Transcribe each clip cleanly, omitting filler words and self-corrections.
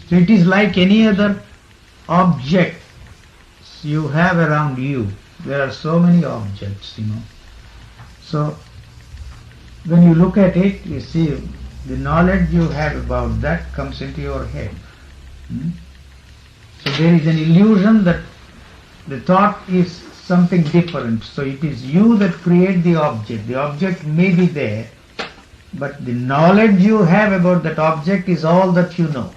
So it is like any other object you have around you. There are so many objects, So when you look at it, you see the knowledge you have about that comes into your head. So there is an illusion that the thought is something different. So it is you that create the object. The object may be there, but the knowledge you have about that object is all that you know.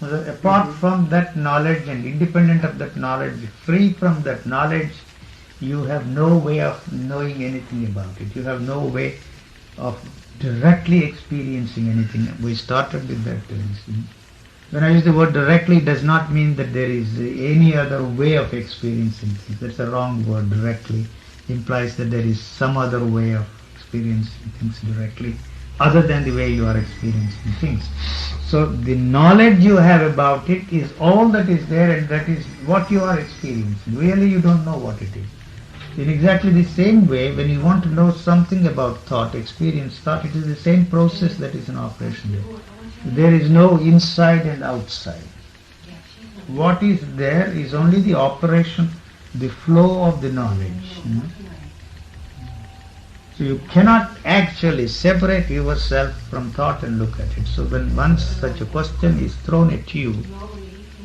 Apart from that knowledge and independent of that knowledge, free from that knowledge, you have no way of knowing anything about it. You have no way of directly experiencing anything. We started with that. When I use the word directly, it does not mean that there is any other way of experiencing things. That's a wrong word. Directly implies that there is some other way of experiencing things directly, other than the way you are experiencing things. So the knowledge you have about it is all that is there, and that is what you are experiencing. Really you don't know what it is. In exactly the same way, when you want to know something about thought, experience thought, it is the same process that is in operation there. There is no inside and outside. What is there is only the operation, the flow of the knowledge. So you cannot actually separate yourself from thought and look at it. So when once such a question is thrown at you,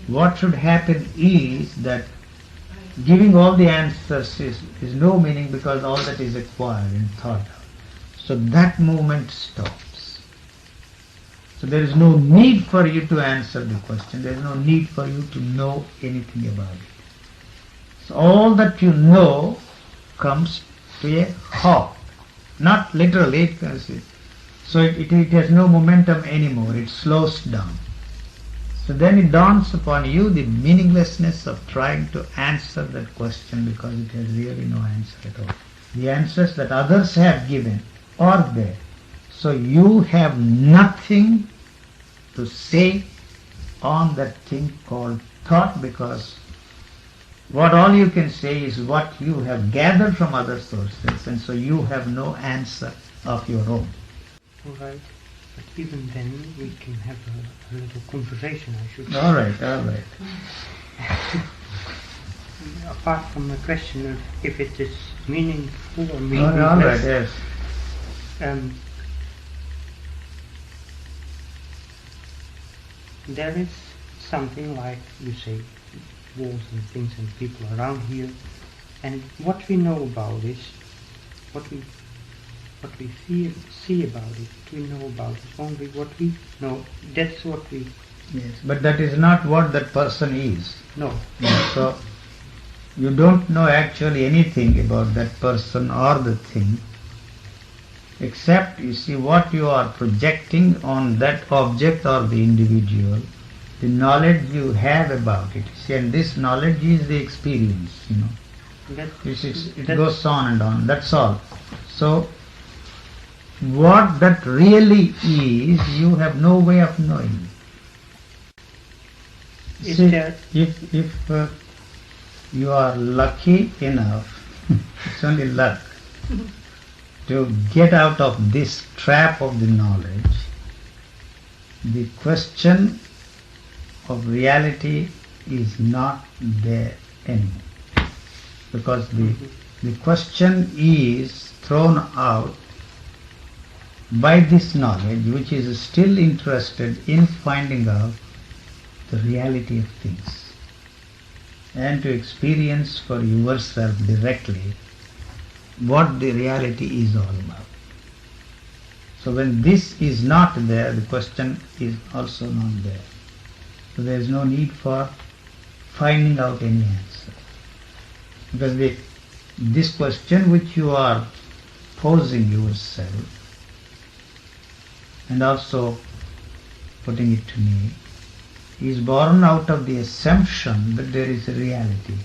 what should happen is that giving all the answers is no meaning, because all that is acquired and thought out. So that movement stops. So there is no need for you to answer the question. There is no need for you to know anything about it. So all that you know comes to a halt. Not literally, so it has no momentum anymore. It slows down. So then it dawns upon you the meaninglessness of trying to answer that question, because it has really no answer at all. The answers that others have given are there. So you have nothing to say on that thing called thought, because what all you can say is what you have gathered from other sources, and so you have no answer of your own. All right. But even then we can have a little conversation, I should say. All right. Apart from the question of if it is meaningful or meaningless. All right, yes. There is something like, you say, walls and things and people around here, and what we know about it, what we see about it, we know about it, only what we know, that's what we... Yes, but that is not what that person is. No. So you don't know actually anything about that person or the thing, except you see what you are projecting on that object or the individual, the knowledge you have about it. See, and this knowledge is the experience, It goes on and on, that's all. So what that really is, you have no way of knowing. See, if you are lucky enough, it's only luck, to get out of this trap of the knowledge, the question of reality is not there anymore. Because the question is thrown out by this knowledge, which is still interested in finding out the reality of things and to experience for yourself directly what the reality is all about. So when this is not there, the question is also not there. So there is no need for finding out any answer. Because this question which you are posing yourself and also putting it to me is born out of the assumption that there is a reality.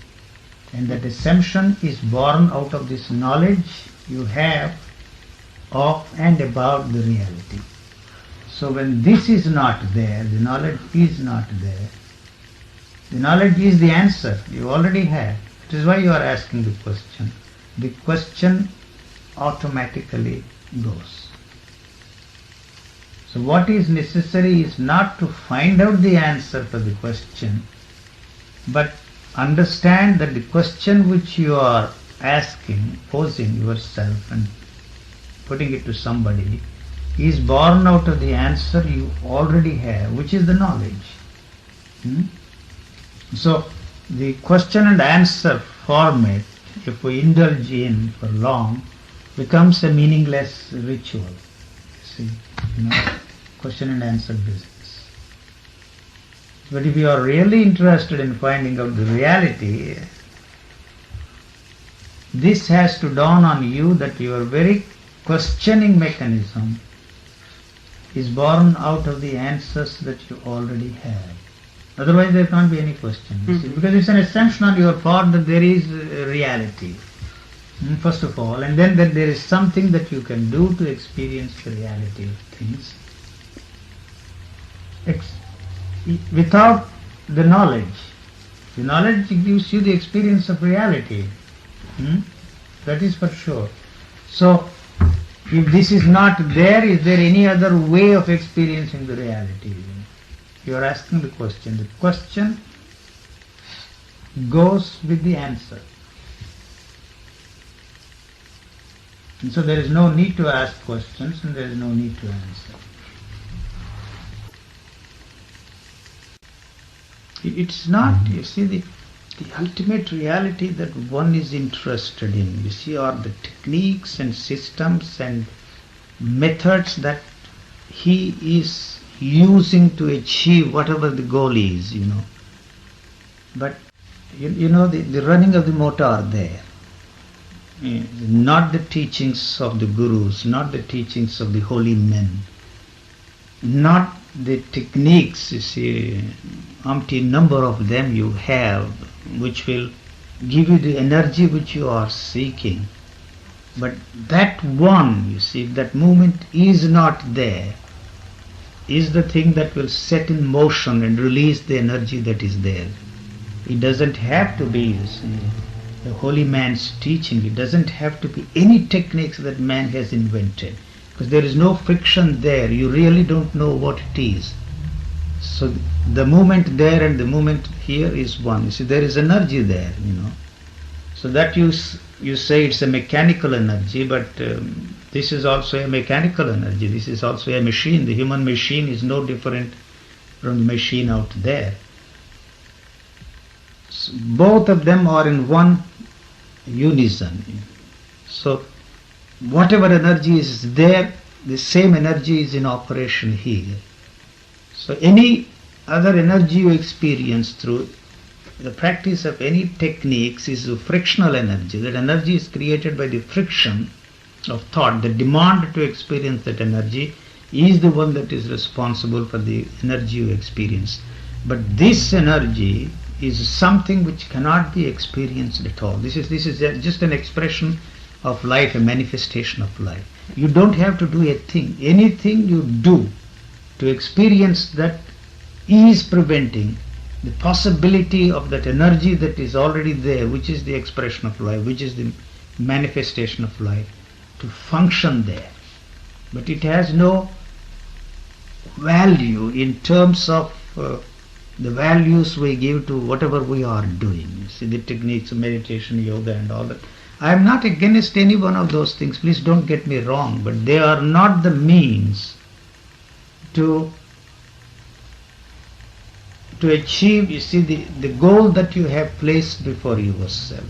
And that assumption is born out of this knowledge you have of and about the reality. So when this is not there, the knowledge is not there, the knowledge is the answer you already have. That is why you are asking the question. The question automatically goes. So what is necessary is not to find out the answer for the question, but understand that the question which you are asking, posing yourself and putting it to somebody, is born out of the answer you already have, which is the knowledge. So the question and answer format, if we indulge in for long, becomes a meaningless ritual. See, question and answer business. But if you are really interested in finding out the reality, this has to dawn on you that your very questioning mechanism is born out of the answers that you already have. Otherwise there can't be any question, see, because it's an assumption on your part that there is reality, first of all, and then that there is something that you can do to experience the reality of things. Without the knowledge gives you the experience of reality. That is for sure. So, if this is not there, is there any other way of experiencing the reality? You are asking the question. The question goes with the answer. And so there is no need to ask questions and there is no need to answer. It's not, you see, the ultimate reality that one is interested in, you see, are the techniques and systems and methods that he is using to achieve whatever the goal is, But, the running of the motor are there. Not the teachings of the gurus, not the teachings of the holy men, not the techniques, you see, umpteen number of them you have, which will give you the energy which you are seeking. But that one, you see, if that movement is not there, is the thing that will set in motion and release the energy that is there. It doesn't have to be, you see, the holy man's teaching. It doesn't have to be any techniques that man has invented, because there is no friction there. You really don't know what it is. So the movement there and the movement here is one. You see, there is energy there, So that you say it's a mechanical energy, but this is also a mechanical energy. This is also a machine. The human machine is no different from the machine out there. So both of them are in one unison. So whatever energy is there, the same energy is in operation here. So any other energy you experience through the practice of any techniques is a frictional energy. That energy is created by the friction of thought. The demand to experience that energy is the one that is responsible for the energy you experience. But this energy is something which cannot be experienced at all. This is just an expression of life, a manifestation of life. You don't have to do a thing. Anything you do to experience that is preventing the possibility of that energy that is already there, which is the expression of life, which is the manifestation of life, to function there. But it has no value in terms of the values we give to whatever we are doing. You see, the techniques of meditation, yoga and all that. I am not against any one of those things, please don't get me wrong, but they are not the means to achieve, you see, the goal that you have placed before yourself.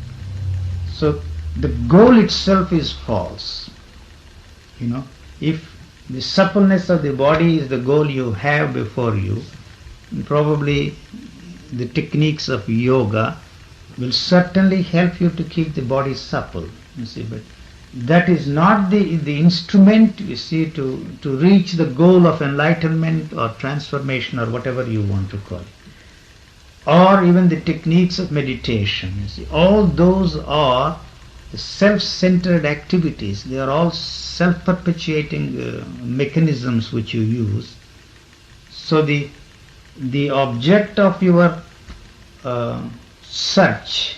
So the goal itself is false. If the suppleness of the body is the goal you have before you, probably the techniques of yoga will certainly help you to keep the body supple, you see, but that is not the instrument, you see, to reach the goal of enlightenment or transformation or whatever you want to call it. Or even the techniques of meditation, you see, all those are self-centered activities. They are all self-perpetuating mechanisms which you use. So the object of your search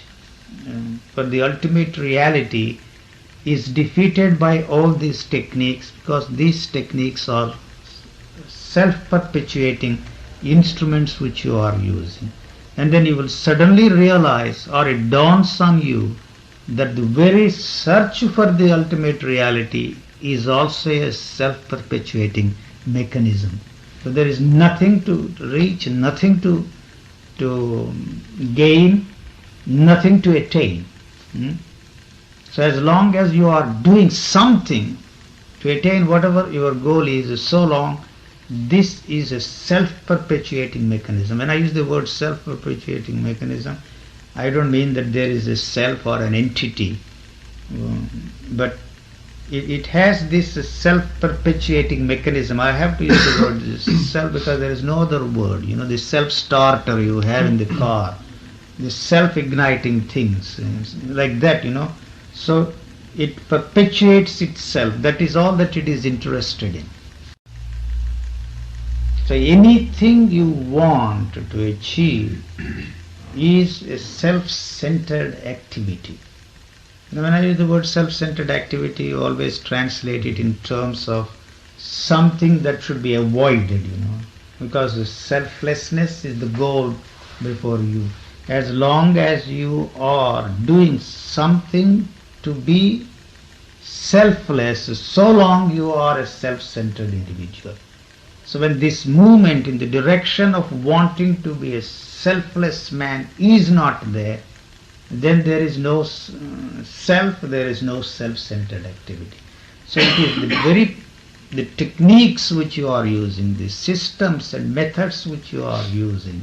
for the ultimate reality is defeated by all these techniques, because these techniques are self-perpetuating instruments which you are using. And then you will suddenly realize, or it dawns on you, that the very search for the ultimate reality is also a self-perpetuating mechanism. So there is nothing to reach, nothing to gain, nothing to attain. So as long as you are doing something to attain whatever your goal is, so long this is a self-perpetuating mechanism. When I use the word self-perpetuating mechanism, I don't mean that there is a self or an entity, but it has this self-perpetuating mechanism. I have to use the word self because there is no other word. The self-starter you have in the car, the self-igniting things, like that, So it perpetuates itself. That is all that it is interested in. So anything you want to achieve is a self-centered activity. When I use the word self-centered activity, you always translate it in terms of something that should be avoided, because the selflessness is the goal before you. As long as you are doing something to be selfless, so long you are a self-centered individual. So when this movement in the direction of wanting to be a selfless man is not there, then there is no self, there is no self-centered activity. So it is the techniques which you are using, the systems and methods which you are using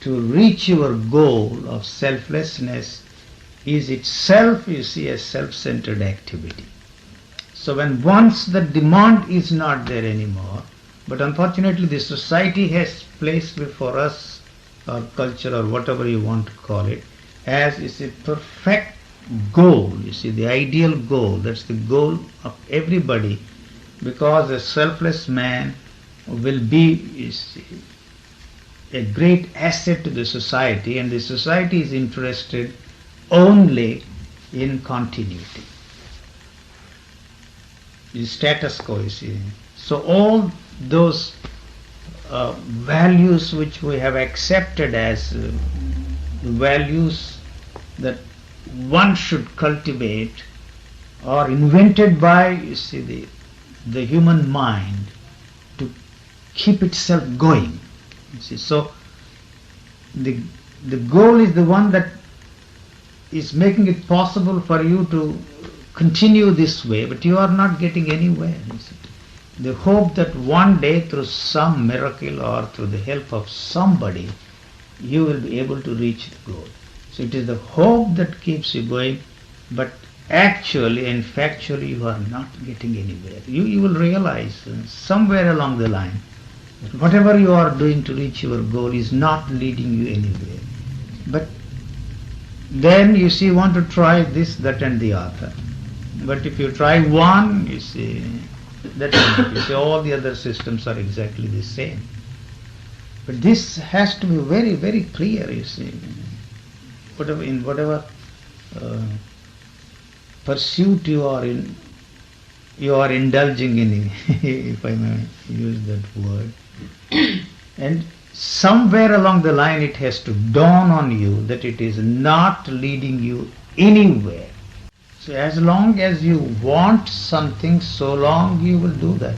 to reach your goal of selflessness is itself, you see, a self-centered activity. So when once the demand is not there anymore, but unfortunately the society has placed before us, or culture or whatever you want to call it, as is a perfect goal, you see, the ideal goal. That's the goal of everybody, because a selfless man will be, you see, a great asset to the society, and the society is interested only in continuity, the status quo, you see. So all those values which we have accepted as values that one should cultivate are invented by, you see, the human mind to keep itself going. You see, so the goal is the one that is making it possible for you to continue this way, but you are not getting anywhere. You see. The hope that one day through some miracle or through the help of somebody you will be able to reach the goal. So it is the hope that keeps you going, but actually and factually you are not getting anywhere. You will realize somewhere along the line that whatever you are doing to reach your goal is not leading you anywhere. But then you see, you want to try this, that and the other. But if you try one, you see, that's enough. You see, all the other systems are exactly the same. But this has to be very, very clear, you see. Whatever pursuit you are in, you are indulging in, if I may use that word. And somewhere along the line it has to dawn on you that it is not leading you anywhere. So as long as you want something, so long you will do that.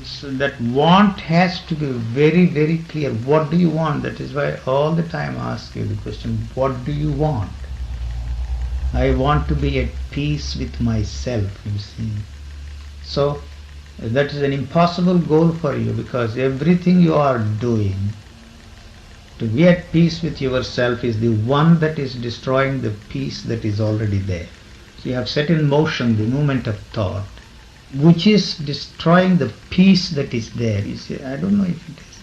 So that want has to be very, very clear. What do you want? That is why all the time I ask you the question, what do you want? I want to be at peace with myself, you see. So that is an impossible goal for you, because everything you are doing to be at peace with yourself is the one that is destroying the peace that is already there. So you have set in motion the movement of thought, which is destroying the peace that is there. You see, I don't know if it is.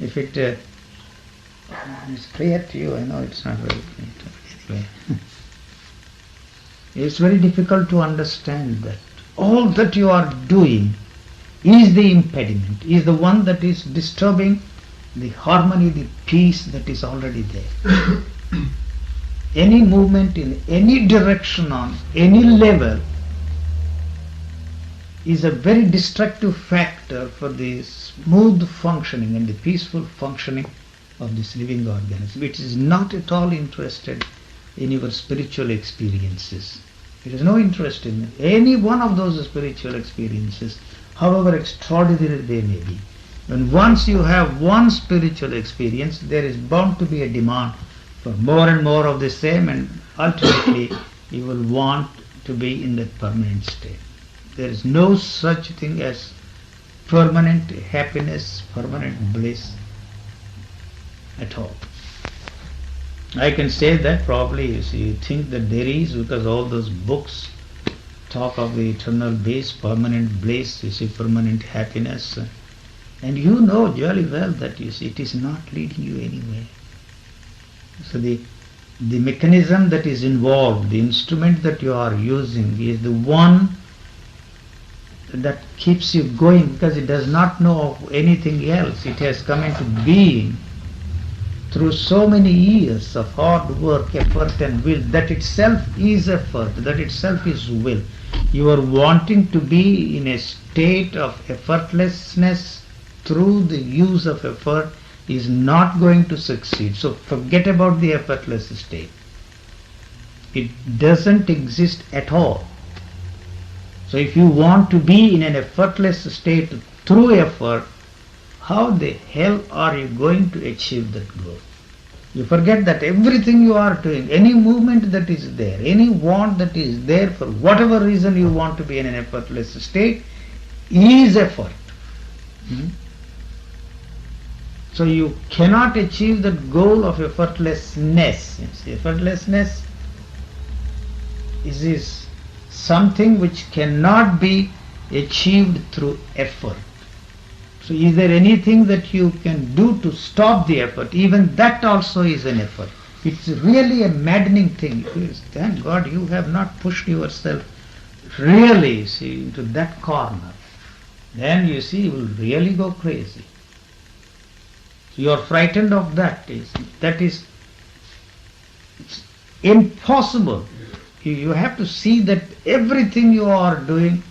If it is clear to you, I know it's not very clear to me. Anyway, it's very difficult to understand that all that you are doing is the impediment, is the one that is disturbing the harmony, the peace that is already there. Any movement in any direction on any level is a very destructive factor for the smooth functioning and the peaceful functioning of this living organism. It is not at all interested in your spiritual experiences. It has no interest in any one of those spiritual experiences, however extraordinary they may be. When once you have one spiritual experience, there is bound to be a demand for more and more of the same, and ultimately you will want to be in that permanent state. There is no such thing as permanent happiness, permanent bliss at all. I can say that probably you think that there is, because all those books talk of the eternal bliss, permanent bliss, permanent happiness, and you know jolly well that it is not leading you anywhere. So the mechanism that is involved, the instrument that you are using is the one that keeps you going, because it does not know of anything else. It has come into being through so many years of hard work, effort and will. That itself is effort, that itself is will. You are wanting to be in a state of effortlessness through the use of effort is not going to succeed. So forget about the effortless state. It doesn't exist at all. So if you want to be in an effortless state through effort, how the hell are you going to achieve that goal? You forget that everything you are doing, any movement that is there, any want that is there, for whatever reason you want to be in an effortless state, is effort. So you cannot achieve that goal of effortlessness. Effortlessness is something which cannot be achieved through effort. So is there anything that you can do to stop the effort? Even that also is an effort. It's really a maddening thing. Thank God you have not pushed yourself really, into that corner. Then you you will really go crazy. You are frightened of that. It's impossible. You have to see that everything you are doing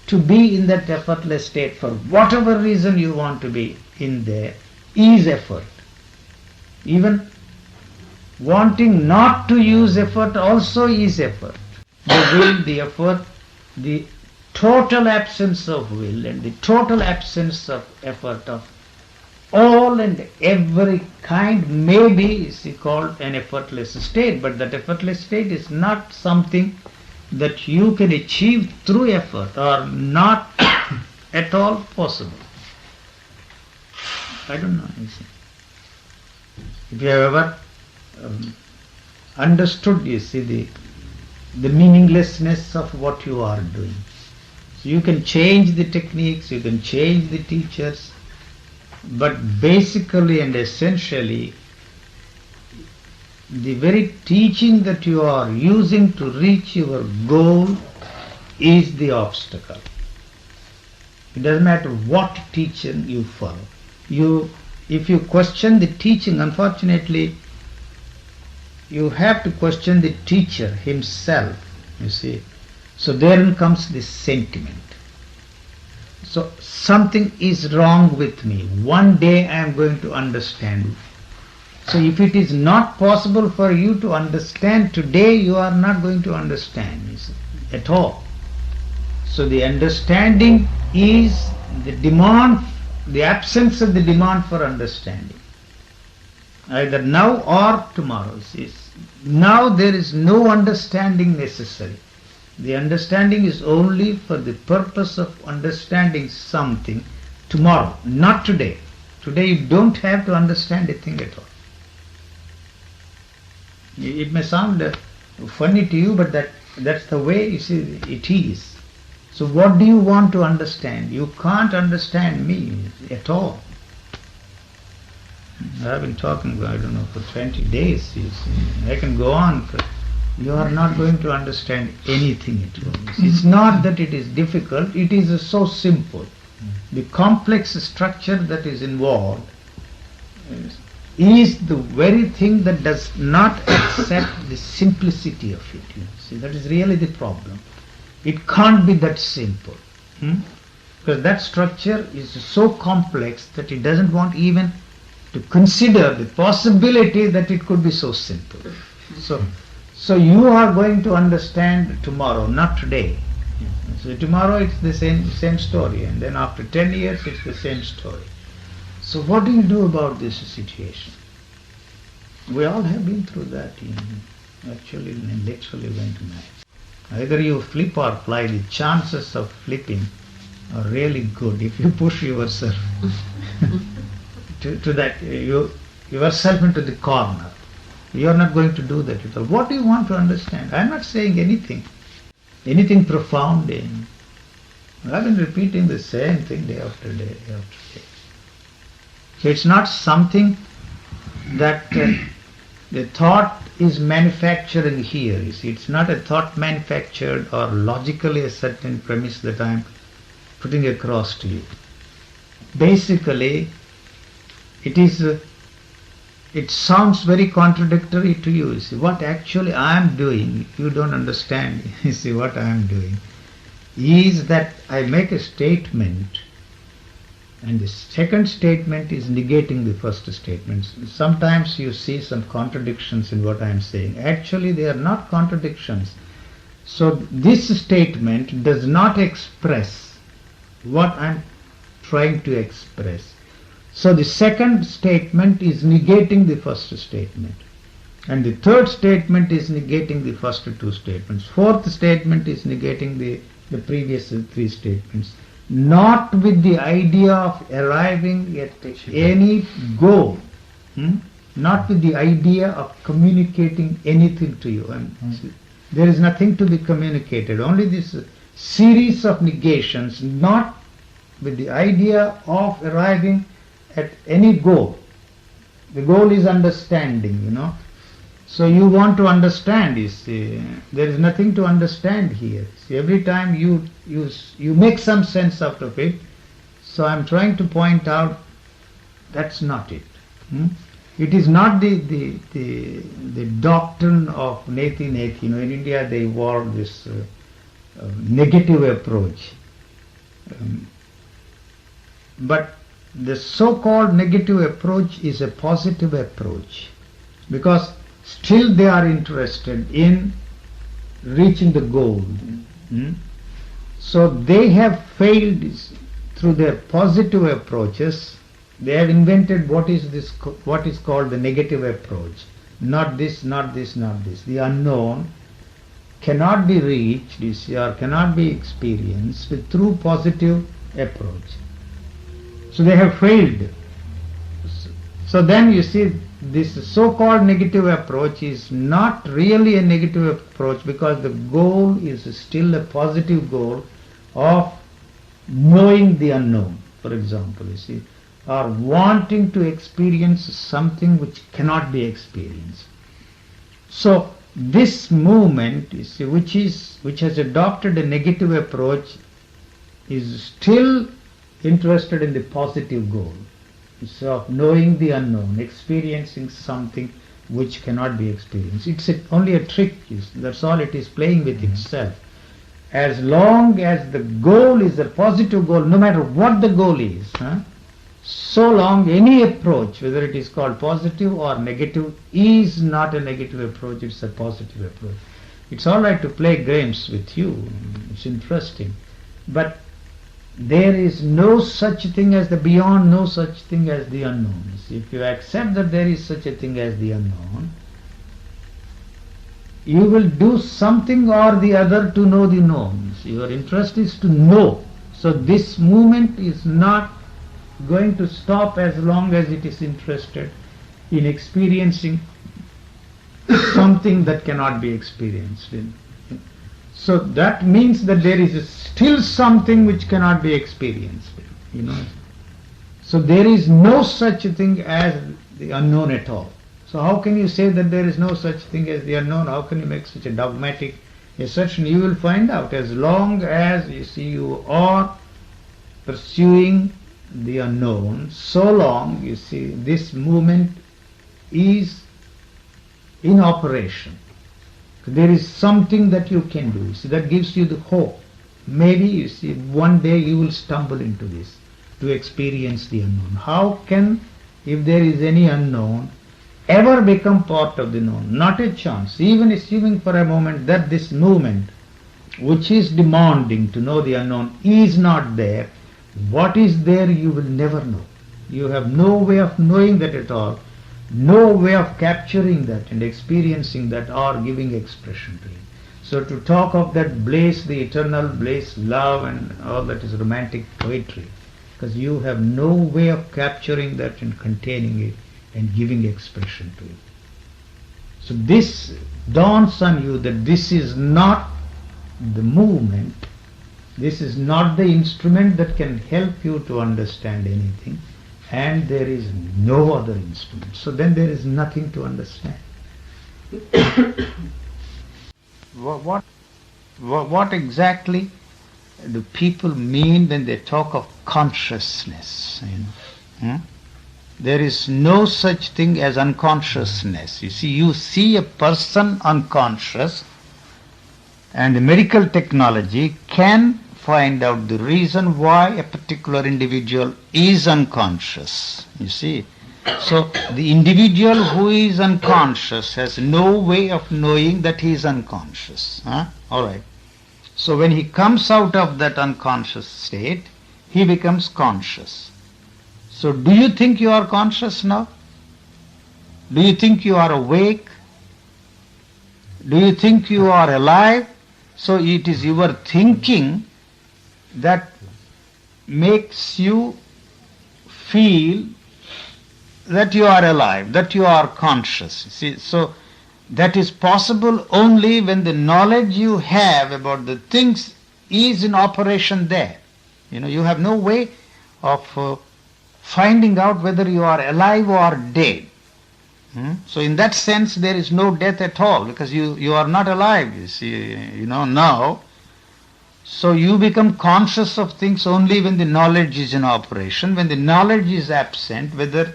to be in that effortless state, for whatever reason you want to be in there, is effort. Even wanting not to use effort also is effort. The will, the effort, the total absence of will and the total absence of effort of all and every kind may be called an effortless state, but that effortless state is not something that you can achieve through effort, or not at all possible. I don't know. If you have ever understood, the meaninglessness of what you are doing. So you can change the techniques, you can change the teachers, but basically and essentially, the very teaching that you are using to reach your goal is the obstacle. It doesn't matter what teaching you follow. If you question the teaching, unfortunately, you have to question the teacher himself, So therein comes this sentiment. So something is wrong with me. One day I am going to understand. So if it is not possible for you to understand today, you are not going to understand at all. So the understanding is the demand, the absence of the demand for understanding. Either now or tomorrow. Now there is no understanding necessary. The understanding is only for the purpose of understanding something tomorrow, not today. Today you don't have to understand a thing at all. It may sound funny to you, but that's the way it is. So what do you want to understand? You can't understand me at all. I've been talking, I don't know, for 20 days. I can go on. You are not going to understand anything at all. It's not that it is difficult, it is so simple. The complex structure that is involved is the very thing that does not accept the simplicity of it. That is really the problem. It can't be that simple. Because that structure is so complex that it doesn't want even to consider the possibility that it could be so simple. So you are going to understand tomorrow, not today. So tomorrow it's the same story, and then after 10 years it's the same story. So what do you do about this situation? We all have been through that. Actually, literally went mad. Either you flip or fly. The chances of flipping are really good if you push yourself to that yourself into the corner. You are not going to do that at all. What do you want to understand? I am not saying anything profound in. I have been repeating the same thing day after day after day. So it's not something that the thought is manufacturing here. You see, it's not a thought manufactured or logically a certain premise that I am putting across to you. Basically, it sounds very contradictory to you. You see, what actually I am doing, if you don't understand, you see, what I am doing is that I make a statement, and the second statement is negating the first statement. Sometimes you see some contradictions in what I am saying. Actually, they are not contradictions. So this statement does not express what I am trying to express. So the second statement is negating the first statement. And the third statement is negating the first two statements. Fourth statement is negating the previous three statements. Not with the idea of arriving at any goal. Not with the idea of communicating anything to you. There is nothing to be communicated. Only this series of negations, not with the idea of arriving at any goal. The goal is understanding, So you want to understand, you see. There is nothing to understand here. See, every time you make some sense out of it. So I am trying to point out that's not it. It is not the doctrine of neti neti. In India they evolved this negative approach. But the so-called negative approach is a positive approach, because still they are interested in reaching the goal. So they have failed through their positive approaches. They have invented what is called the negative approach. Not this, not this, not this. The unknown cannot be reached, or cannot be experienced through positive approach. So they have failed. So then you see, this so-called negative approach is not really a negative approach, because the goal is still a positive goal of knowing the unknown, for example, you see, or wanting to experience something which cannot be experienced. So this movement, you see, which has adopted a negative approach, is still interested in the positive goal. So of knowing the unknown, experiencing something which cannot be experienced. It's only a trick. That's all it is, playing with itself. As long as the goal is a positive goal, no matter what the goal is, so long any approach, whether it is called positive or negative, is not a negative approach, it's a positive approach. It's all right to play games with you. It's interesting. But there is no such thing as the beyond, no such thing as the unknown. If you accept that there is such a thing as the unknown, you will do something or the other to know the known. Your interest is to know. So this movement is not going to stop as long as it is interested in experiencing something that cannot be experienced. So that means that there is still something which cannot be experienced, So there is no such thing as the unknown at all. So how can you say that there is no such thing as the unknown? How can you make such a dogmatic assertion? You will find out, as long as you are pursuing the unknown, so long this movement is in operation. There is something that you can do. So that gives you the hope. maybe you see one day you will stumble into this, to experience the unknown. How can, if there is any unknown, ever become part of the known? Not a chance. Even assuming for a moment that this movement, which is demanding to know the unknown, is not there, what is there you will never know. You have no way of knowing that at all, no way of capturing that and experiencing that or giving expression to it. So to talk of that bliss, the eternal bliss, love and all that is romantic poetry, because you have no way of capturing that and containing it and giving expression to it. So this dawns on you that this is not the movement, this is not the instrument that can help you to understand anything, and there is no other instrument. So then there is nothing to understand. What exactly do people mean when they talk of consciousness? There is no such thing as unconsciousness. You see a person unconscious, and the medical technology can find out the reason why a particular individual is unconscious. You see, so the individual who is unconscious has no way of knowing that he is unconscious. All right. So when he comes out of that unconscious state, he becomes conscious. So do you think you are conscious now? Do you think you are awake? Do you think you are alive? So it is your thinking that makes you feel that you are alive, that you are conscious. See, so that is possible only when the knowledge you have about the things is in operation there. You have no way of finding out whether you are alive or dead. So in that sense there is no death at all, because you are not alive, now. So you become conscious of things only when the knowledge is in operation. When the knowledge is absent, whether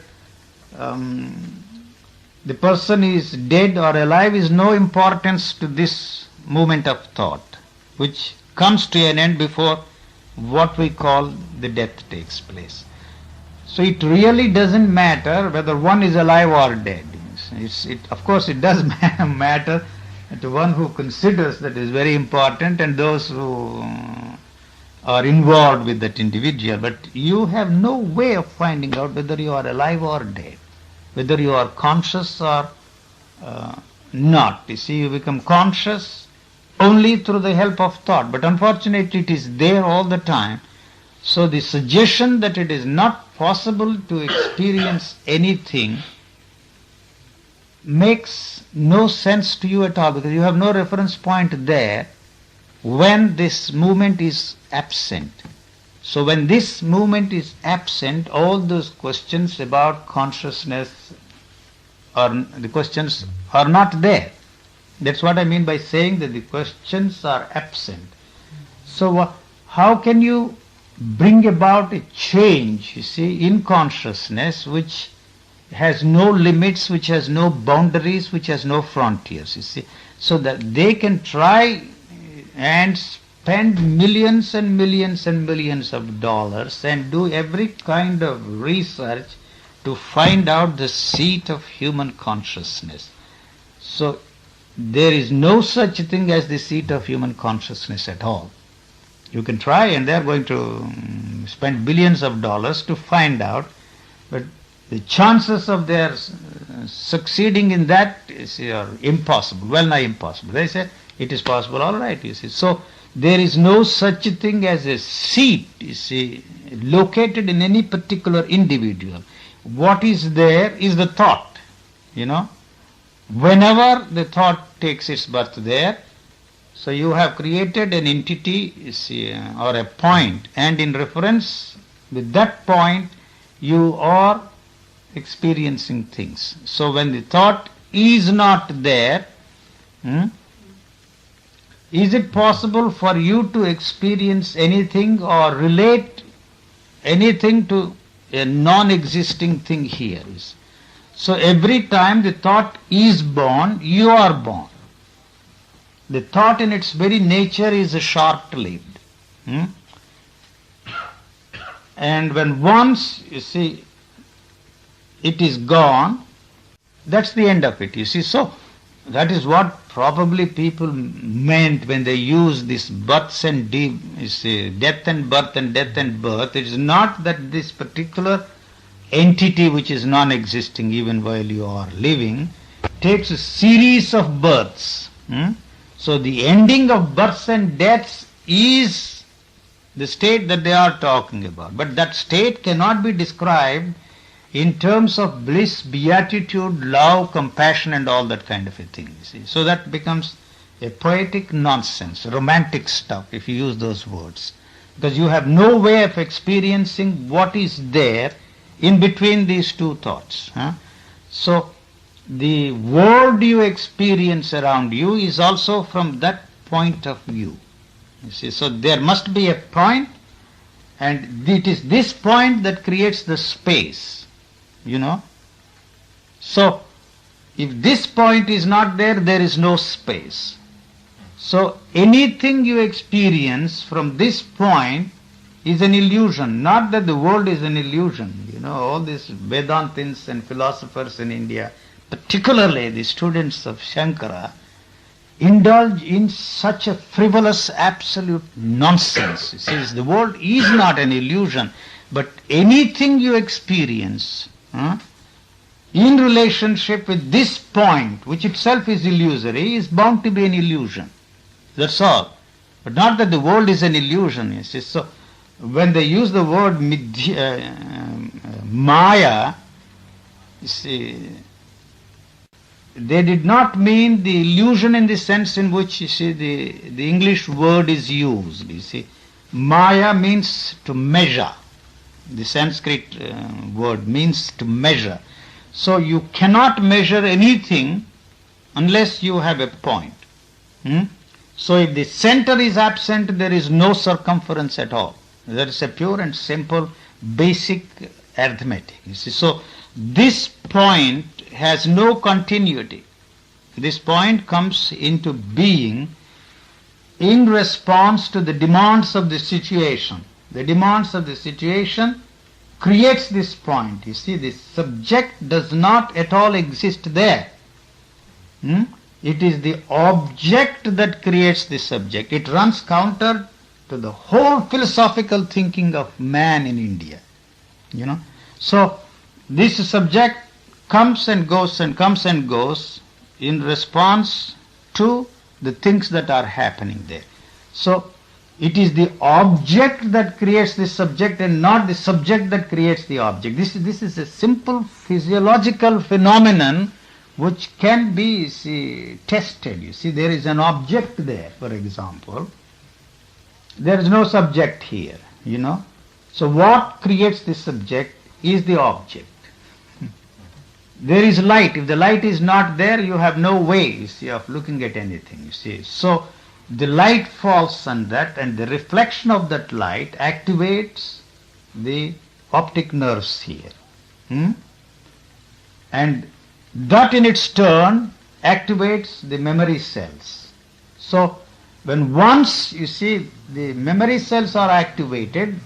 the person is dead or alive is no importance to this movement of thought, which comes to an end before what we call the death takes place. So it really doesn't matter whether one is alive or dead. Of course it does matter to one who considers that is very important, and those who are involved with that individual, but you have no way of finding out whether you are alive or dead, whether you are conscious or not. You become conscious only through the help of thought, but unfortunately it is there all the time. So the suggestion that it is not possible to experience anything makes no sense to you at all, because you have no reference point there when this movement is absent. So when this movement is absent, all those questions about consciousness the questions are not there. That's what I mean by saying that the questions are absent. So how can you bring about a change, in consciousness which has no limits, which has no boundaries, which has no frontiers, so that they can try and spend millions and millions and millions of dollars and do every kind of research to find out the seat of human consciousness. So there is no such thing as the seat of human consciousness at all. You can try, and they are going to spend billions of dollars to find out, but the chances of their succeeding in that are impossible, well nigh impossible. They say it is possible, all right, So there is no such thing as a seat, located in any particular individual. What is there is the thought, Whenever the thought takes its birth there, so you have created an entity, or a point, and in reference with that point, you are experiencing things. So when the thought is not there, is it possible for you to experience anything or relate anything to a non-existing thing here? So every time the thought is born, you are born. The thought in its very nature is short-lived. Hmm? And when once, you see, it is gone, that's the end of it, you see. So that is what probably people meant when they use this births and you see, death and birth and death and birth. It is not that this particular entity which is non-existing even while you are living takes a series of births. So the ending of births and deaths is the state that they are talking about. But that state cannot be described in terms of bliss, beatitude, love, compassion and all that kind of a thing, you see. So that becomes a poetic nonsense, romantic stuff if you use those words. Because you have no way of experiencing what is there in between these two thoughts. So the world you experience around you is also from that point of view. You see, so there must be a point, and it is this point that creates the space, you know. So if this point is not there, there is no space. So anything you experience from this point is an illusion, not that the world is an illusion. You know, all these Vedantins and philosophers in India, particularly the students of Shankara, indulge in such a frivolous absolute nonsense. It says the world is not an illusion, but anything you experience in relationship with this point, which itself is illusory, is bound to be an illusion. That's all. But not that the world is an illusion. You see. So when they use the word Maya, you see, they did not mean the illusion in the sense in which, you see, the English word is used. You see, Maya means to measure. The Sanskrit word means to measure. So you cannot measure anything unless you have a point. So if the center is absent, there is no circumference at all. That is a pure and simple basic arithmetic. You see, so this point has no continuity. This point comes into being in response to the demands of the situation. The demands of the situation creates this point. You see, the subject does not at all exist there. It is the object that creates the subject. It runs counter to the whole philosophical thinking of man in India. You know, so this subject comes and goes and comes and goes in response to the things that are happening there. So it is the object that creates the subject and not the subject that creates the object. This is a simple physiological phenomenon which can be tested. You see, there is an object there, for example. There is no subject here, you know. So what creates the subject is the object. There is light. If the light is not there, you have no way, you see, of looking at anything, you see. So the light falls on that, and the reflection of that light activates the optic nerves here. And that in its turn activates the memory cells. So when once, you see, the memory cells are activated,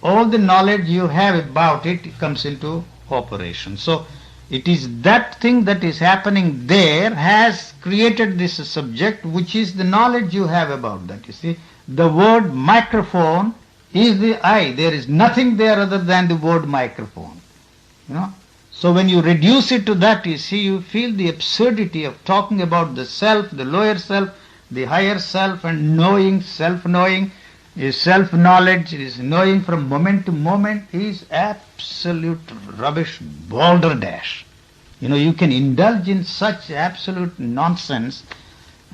all the knowledge you have about it comes into operation. So it is that thing that is happening there has created this subject, which is the knowledge you have about that. You see, the word microphone is the I. There is nothing there other than the word microphone. You know. So when you reduce it to that, you see, you feel the absurdity of talking about the self, the lower self, the higher self, and knowing, self-knowing. Self-knowledge is knowing from moment to moment is absolute rubbish, balderdash. You know, you can indulge in such absolute nonsense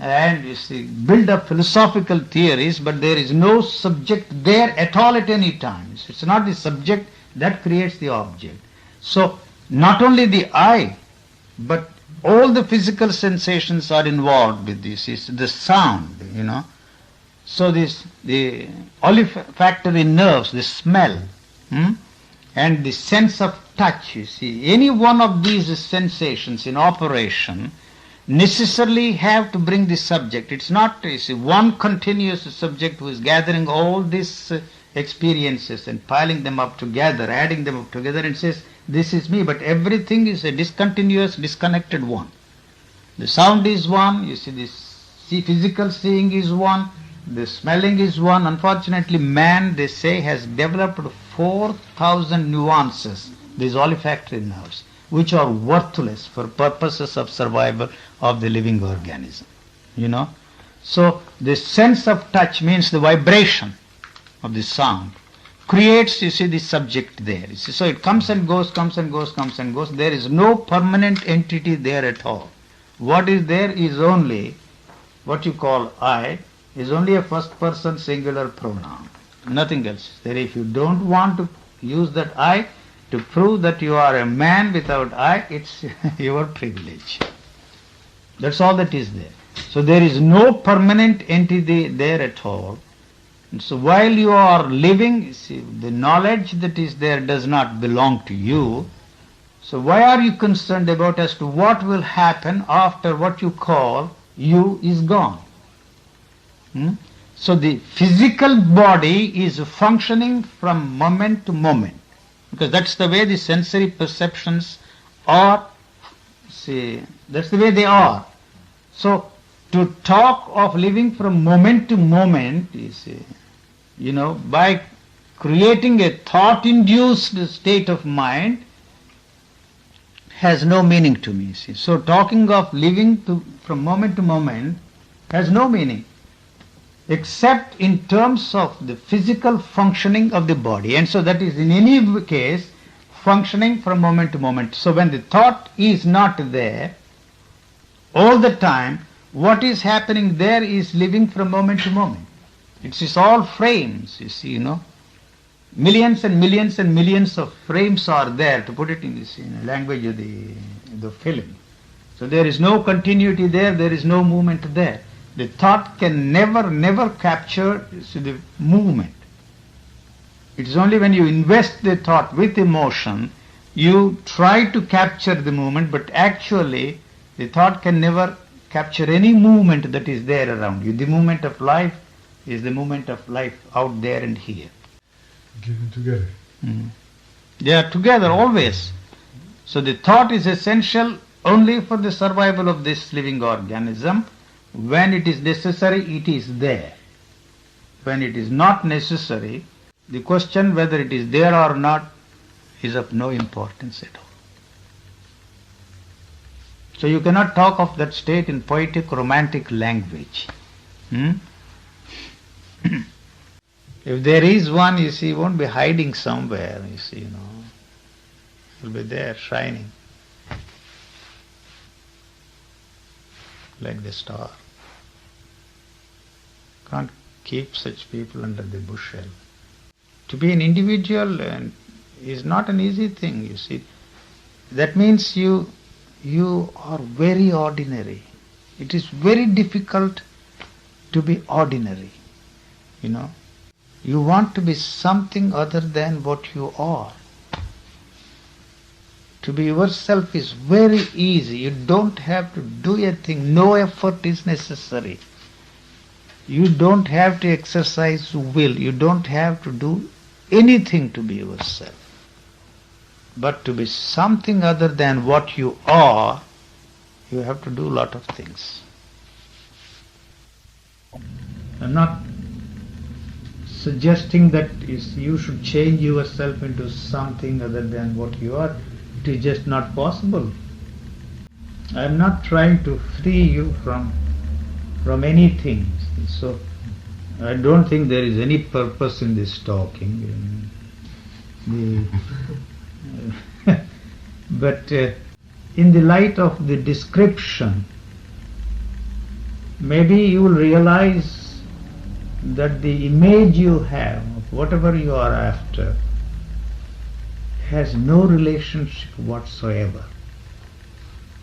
and, you see, build up philosophical theories, but there is no subject there at all at any time. It's not the subject that creates the object. So not only the I, but all the physical sensations are involved with this. It's the sound, you know. So the olfactory nerves, the smell, and the sense of touch, you see, any one of these sensations in operation necessarily have to bring this subject. It's not one continuous subject who is gathering all these experiences and piling them up together, adding them up together and says, this is me, but everything is a discontinuous, disconnected one. The sound is one, you see, the physical seeing is one, the smelling is one. Unfortunately, man, they say, has developed 4,000 nuances, these olfactory nerves, which are worthless for purposes of survival of the living organism. So the sense of touch means the vibration of the sound creates, the subject there. So it comes and goes, comes and goes, comes and goes. There is no permanent entity there at all. What is there is only what you call I, is only a first person singular pronoun. Nothing else. There, if you don't want to use that I to prove that you are a man without I, it's your privilege. That's all that is there. So there is no permanent entity there at all. And so while you are living, the knowledge that is there does not belong to you. So why are you concerned about as to what will happen after what you call you is gone? So the physical body is functioning from moment to moment, because that's the way the sensory perceptions are. That's the way they are. So to talk of living from moment to moment is, by creating a thought-induced state of mind has no meaning to me. So talking of living from moment to moment has no meaning, except in terms of the physical functioning of the body. And so that is in any case functioning from moment to moment. So when the thought is not there all the time, what is happening there is living from moment to moment. It is all frames, Millions and millions and millions of frames are there, to put it in this language of the film. So there is no continuity there, there is no movement there. The thought can never capture the movement. It is only when you invest the thought with emotion, you try to capture the movement, but actually the thought can never capture any movement that is there around you. The movement of life is the movement of life out there and here. Given together. They are together always. So the thought is essential only for the survival of this living organism. When it is necessary, it is there. When it is not necessary, the question whether it is there or not is of no importance at all. So you cannot talk of that state in poetic, romantic language. If there is one, he won't be hiding somewhere, He'll be there, shining, like the star. Can't keep such people under the bushel. To be an individual is not an easy thing, That means you are very ordinary. It is very difficult to be ordinary, You want to be something other than what you are. To be yourself is very easy. You don't have to do a thing. No effort is necessary. You don't have to exercise will. You don't have to do anything to be yourself. But to be something other than what you are, you have to do a lot of things. I'm not suggesting that you should change yourself into something other than what you are. It is just not possible. I am not trying to free you from anything. So I don't think there is any purpose in this talking. But in the light of the description, maybe you will realize that the image you have of whatever you are after has no relationship whatsoever.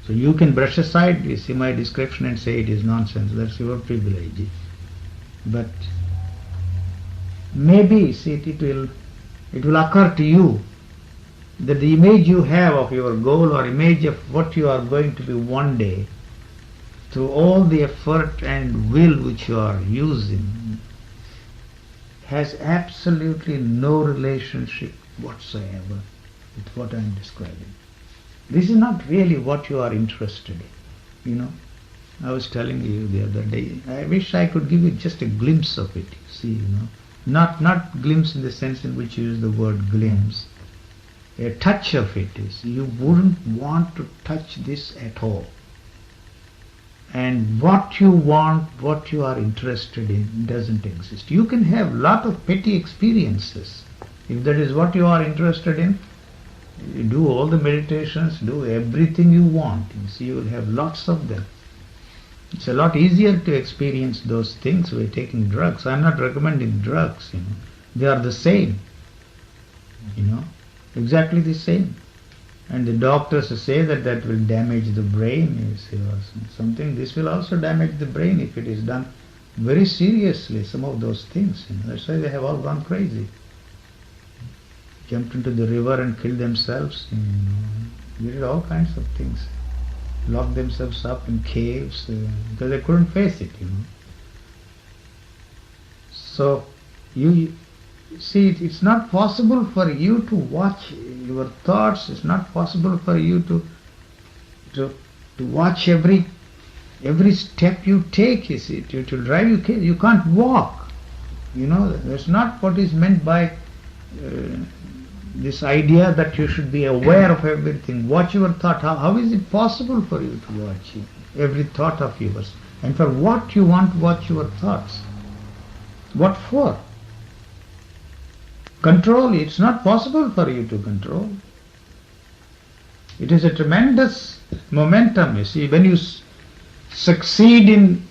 So you can brush aside, my description and say it is nonsense. That's your privilege. But maybe, it will occur to you that the image you have of your goal or image of what you are going to be one day through all the effort and will which you are using, has absolutely no relationship whatsoever with what I am describing. This is not really what you are interested in, you know. I was telling you the other day, I wish I could give you just a glimpse of it, you see, you know. Not glimpse in the sense in which you use the word glimpse. A touch of it is, you wouldn't want to touch this at all. And what you want, what you are interested in, doesn't exist. You can have lot of petty experiences. If that is what you are interested in, you do all the meditations, do everything you want. You see, you will have lots of them. It's a lot easier to experience those things by taking drugs. I'm not recommending drugs, you know. They are the same, you know, exactly the same. And the doctors say that that will damage the brain, you see, or something. This will also damage the brain if it is done very seriously, some of those things. You know. That's why they have all gone crazy. Jumped into the river and killed themselves, you know. They did all kinds of things. Locked themselves up in caves because they couldn't face it, you know. So you see, it's not possible for you to watch your thoughts. It's not possible for you to watch every step you take. You see, to drive you can't walk. You know, that's not what is meant by this idea that you should be aware of everything. Watch your thought. How is it possible for you to watch every thought of yours? And for what you want to watch your thoughts? What for? Control. It's not possible for you to control. It is a tremendous momentum, you see. When you succeed in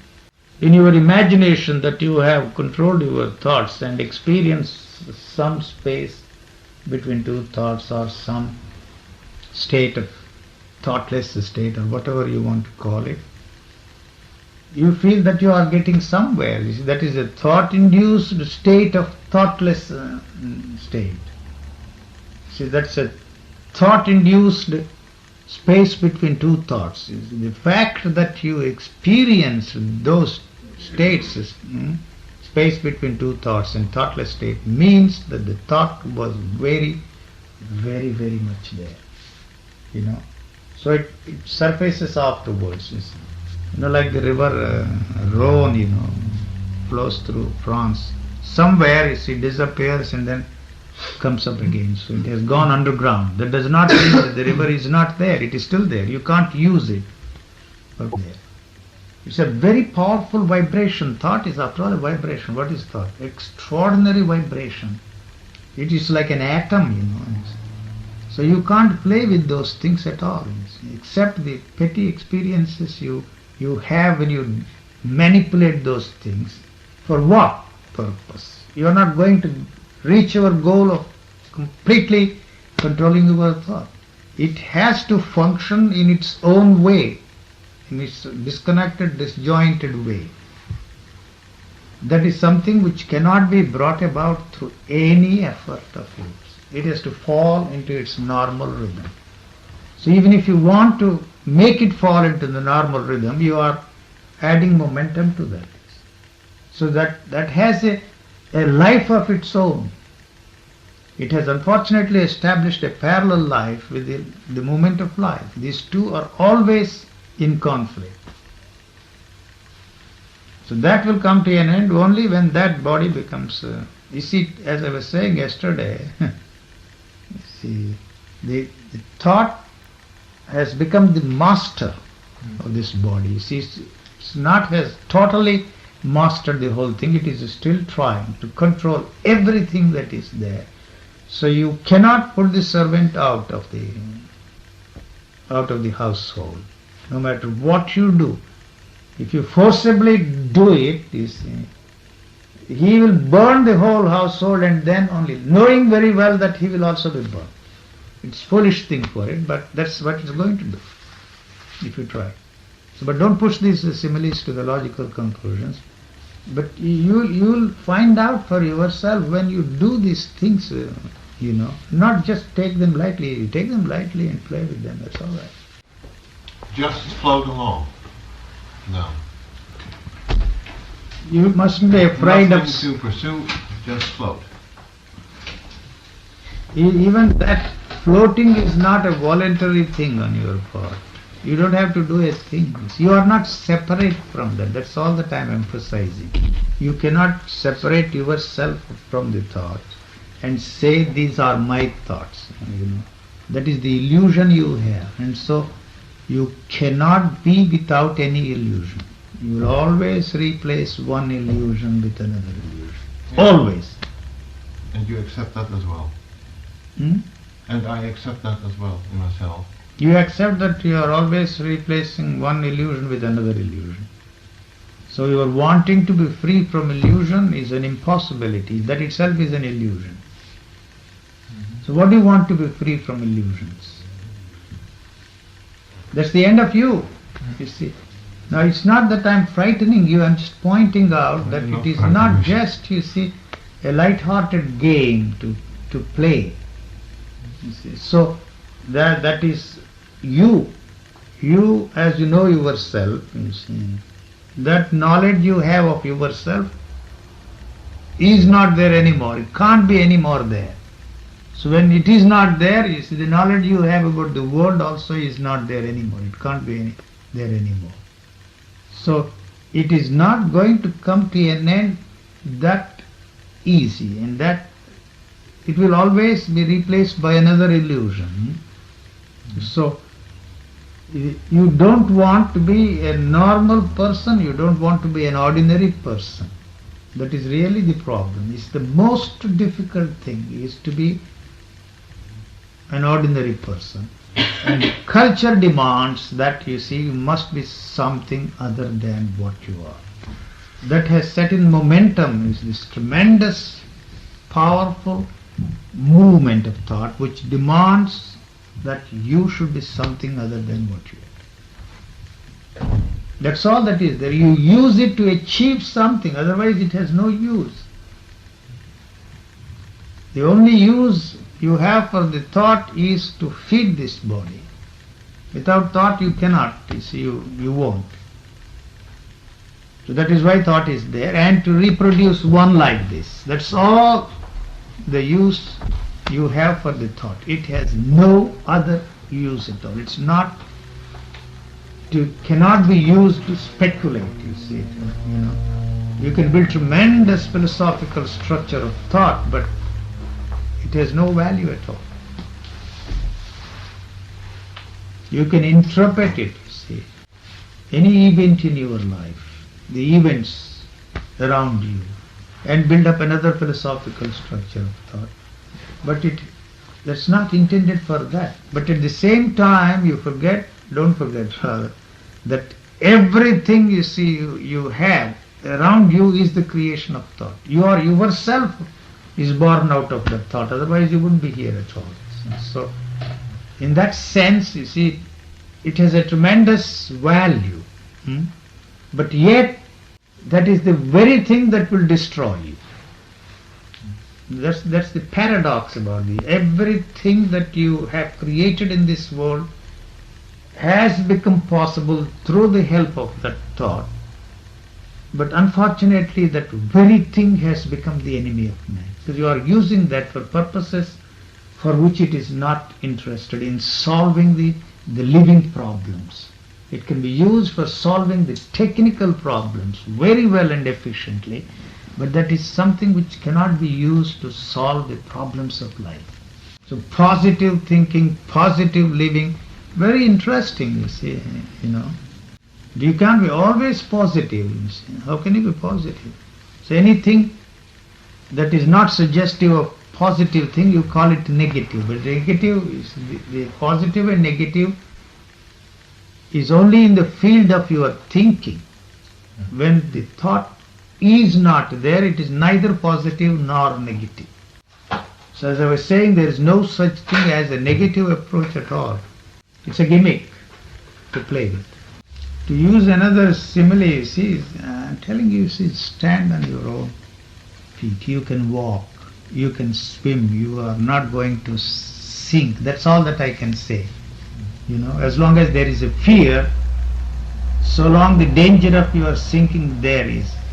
your imagination that you have controlled your thoughts and experience some space between two thoughts or some state of thoughtless state or whatever you want to call it, you feel that you are getting somewhere. You see, that is a thought-induced state of thoughtless state. See, that's a thought-induced space between two thoughts. The fact that you experience those states, space between two thoughts and thoughtless state, means that the thought was very, very, very much there. You know, so it surfaces afterwards. You know, like the river Rhone, you know, flows through France. Somewhere it disappears and then comes up again. So it has gone underground. That does not mean that the river is not there. It is still there. You can't use it. But there. It's a very powerful vibration. Thought is after all a vibration. What is thought? Extraordinary vibration. It is like an atom, you know. So you can't play with those things at all, except the petty experiences you have when you manipulate those things. For what purpose? You are not going to reach your goal of completely controlling your thought. It has to function in its own way, in its disconnected, disjointed way. That is something which cannot be brought about through any effort of yours. It has to fall into its normal rhythm. So even if you want to make it fall into the normal rhythm, you are adding momentum to that. So that has a life of its own. It has unfortunately established a parallel life with the movement of life. These two are always in conflict. So that will come to an end only when that body becomes, you see, as I was saying yesterday, see, the thought has become the master of this body. You see, it's not has totally mastered the whole thing. It is still trying to control everything that is there. So you cannot put the servant out of the household, no matter what you do. If you forcibly do it, you see, he will burn the whole household, and then only, knowing very well that he will also be burned. It's a foolish thing for it, but that's what it's going to do if you try. So, but don't push these similes to the logical conclusions. But you'll find out for yourself when you do these things, you know, not just take them lightly. You take them lightly and play with them, that's all right. Just float along. No. You mustn't be afraid of... Nothing to pursue, just float. Even that floating is not a voluntary thing on your part. You don't have to do a thing. You are not separate from that. That's all that I am emphasizing. You cannot separate yourself from the thought and say these are my thoughts. That is the illusion you have. And so you cannot be without any illusion. You will always replace one illusion with another illusion. Yeah. Always. And you accept that as well. And I accept that as well in myself. You accept that you are always replacing one illusion with another illusion. So your wanting to be free from illusion is an impossibility. That itself is an illusion. So what do you want to be free from illusions? That's the end of you see. Now it's not that I'm frightening you, I'm just pointing out that it is not just, you see, a light-hearted game to play. You see. So that is you as you know yourself, you see, that knowledge you have of yourself is not there anymore. It can't be anymore there. So when it is not there, you see, the knowledge you have about the world also is not there anymore. It can't be there anymore. So it is not going to come to an end that easy, and that it will always be replaced by another illusion. So you don't want to be a normal person, you don't want to be an ordinary person. That is really the problem. It's the most difficult thing is to be an ordinary person. And culture demands that, you see, you must be something other than what you are. That has set in momentum is this tremendous, powerful movement of thought which demands that you should be something other than what you are. That's all that is there. You use it to achieve something, otherwise it has no use. The only use you have for the thought is to feed this body. Without thought you cannot, you see, you won't. So that is why thought is there, and to reproduce one like this. That's all the use you have for the thought. It has no other use at all. It's not cannot be used to speculate, you see. You can build tremendous philosophical structure of thought, but it has no value at all. You can interpret it, you see. Any event in your life, the events around you, and build up another philosophical structure of thought. But that's not intended for that. But at the same time, don't forget rather, that everything you see you have around you is the creation of thought. You are yourself is born out of that thought, otherwise you wouldn't be here at all. So in that sense, you see, it has a tremendous value. But yet, that is the very thing that will destroy you. That's the paradox about everything that you have created in this world has become possible through the help of that thought. But unfortunately, that very thing has become the enemy of man. Because you are using that for purposes for which it is not interested in solving the living problems. It can be used for solving the technical problems very well and efficiently, but that is something which cannot be used to solve the problems of life. So positive thinking, positive living, very interesting, you see, You can't be always positive, you see. How can you be positive? So anything that is not suggestive of positive thing, you call it negative. But negative is the positive and negative is only in the field of your thinking. When the thought is not there, it is neither positive nor negative. So as I was saying, there is no such thing as a negative approach at all. It's a gimmick to play with. To use another simile, you see, I'm telling you, see, stand on your own feet. You can walk, you can swim, you are not going to sink. That's all that I can say. As long as there is a fear, so long the danger of your sinking there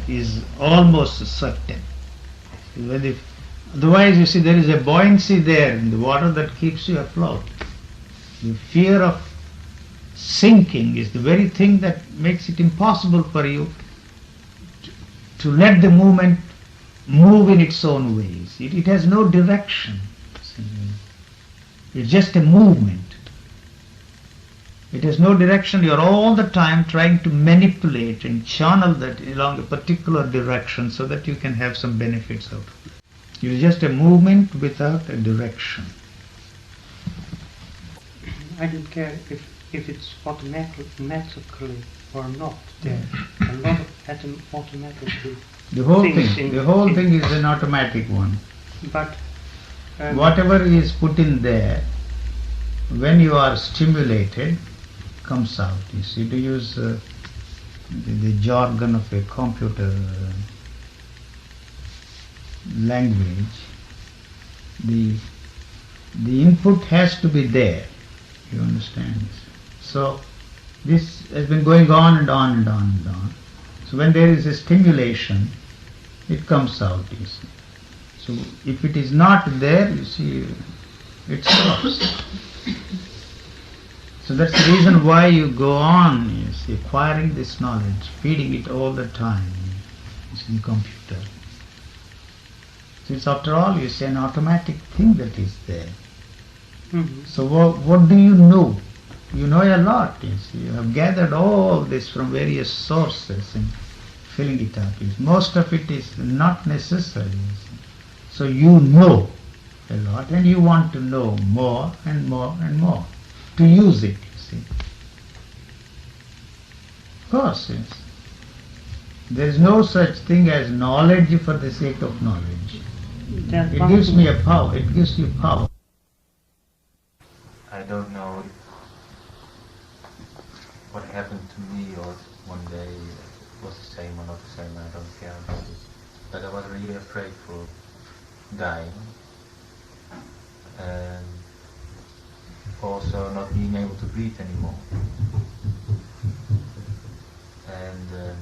is almost certain. Otherwise, you see, there is a buoyancy there in the water that keeps you afloat. The fear of sinking is the very thing that makes it impossible for you to let the movement move in its own ways. It has no direction. It's just a movement. It has no direction. You're all the time trying to manipulate and channel that along a particular direction so that you can have some benefits out of it. It is just a movement without a direction. I don't care if it's automatically or not. There's a lot of automatically. The whole thing is an automatic one. But whatever is put in there, when you are stimulated, comes out. You see, to use the jargon of a computer language, the input has to be there. You understand? So this has been going on and on and on and on. So when there is a stimulation, it comes out, you see. So if it is not there, you see, it stops. So that's the reason why you go on, you see, acquiring this knowledge, feeding it all the time, you see, in computer. So it's after all, you see, an automatic thing that is there. Mm-hmm. So what do you know? You know a lot, you see. You have gathered all this from various sources and filling it up. Most of it is not necessary, you see. So you know a lot and you want to know more and more and more to use it, you see. Of course, yes. There is no such thing as knowledge for the sake of knowledge. It gives me a power. It gives you power. I don't know what happened to me or one day was the same or not the same. I don't care about it. But I was really afraid for dying and also not being able to breathe anymore. And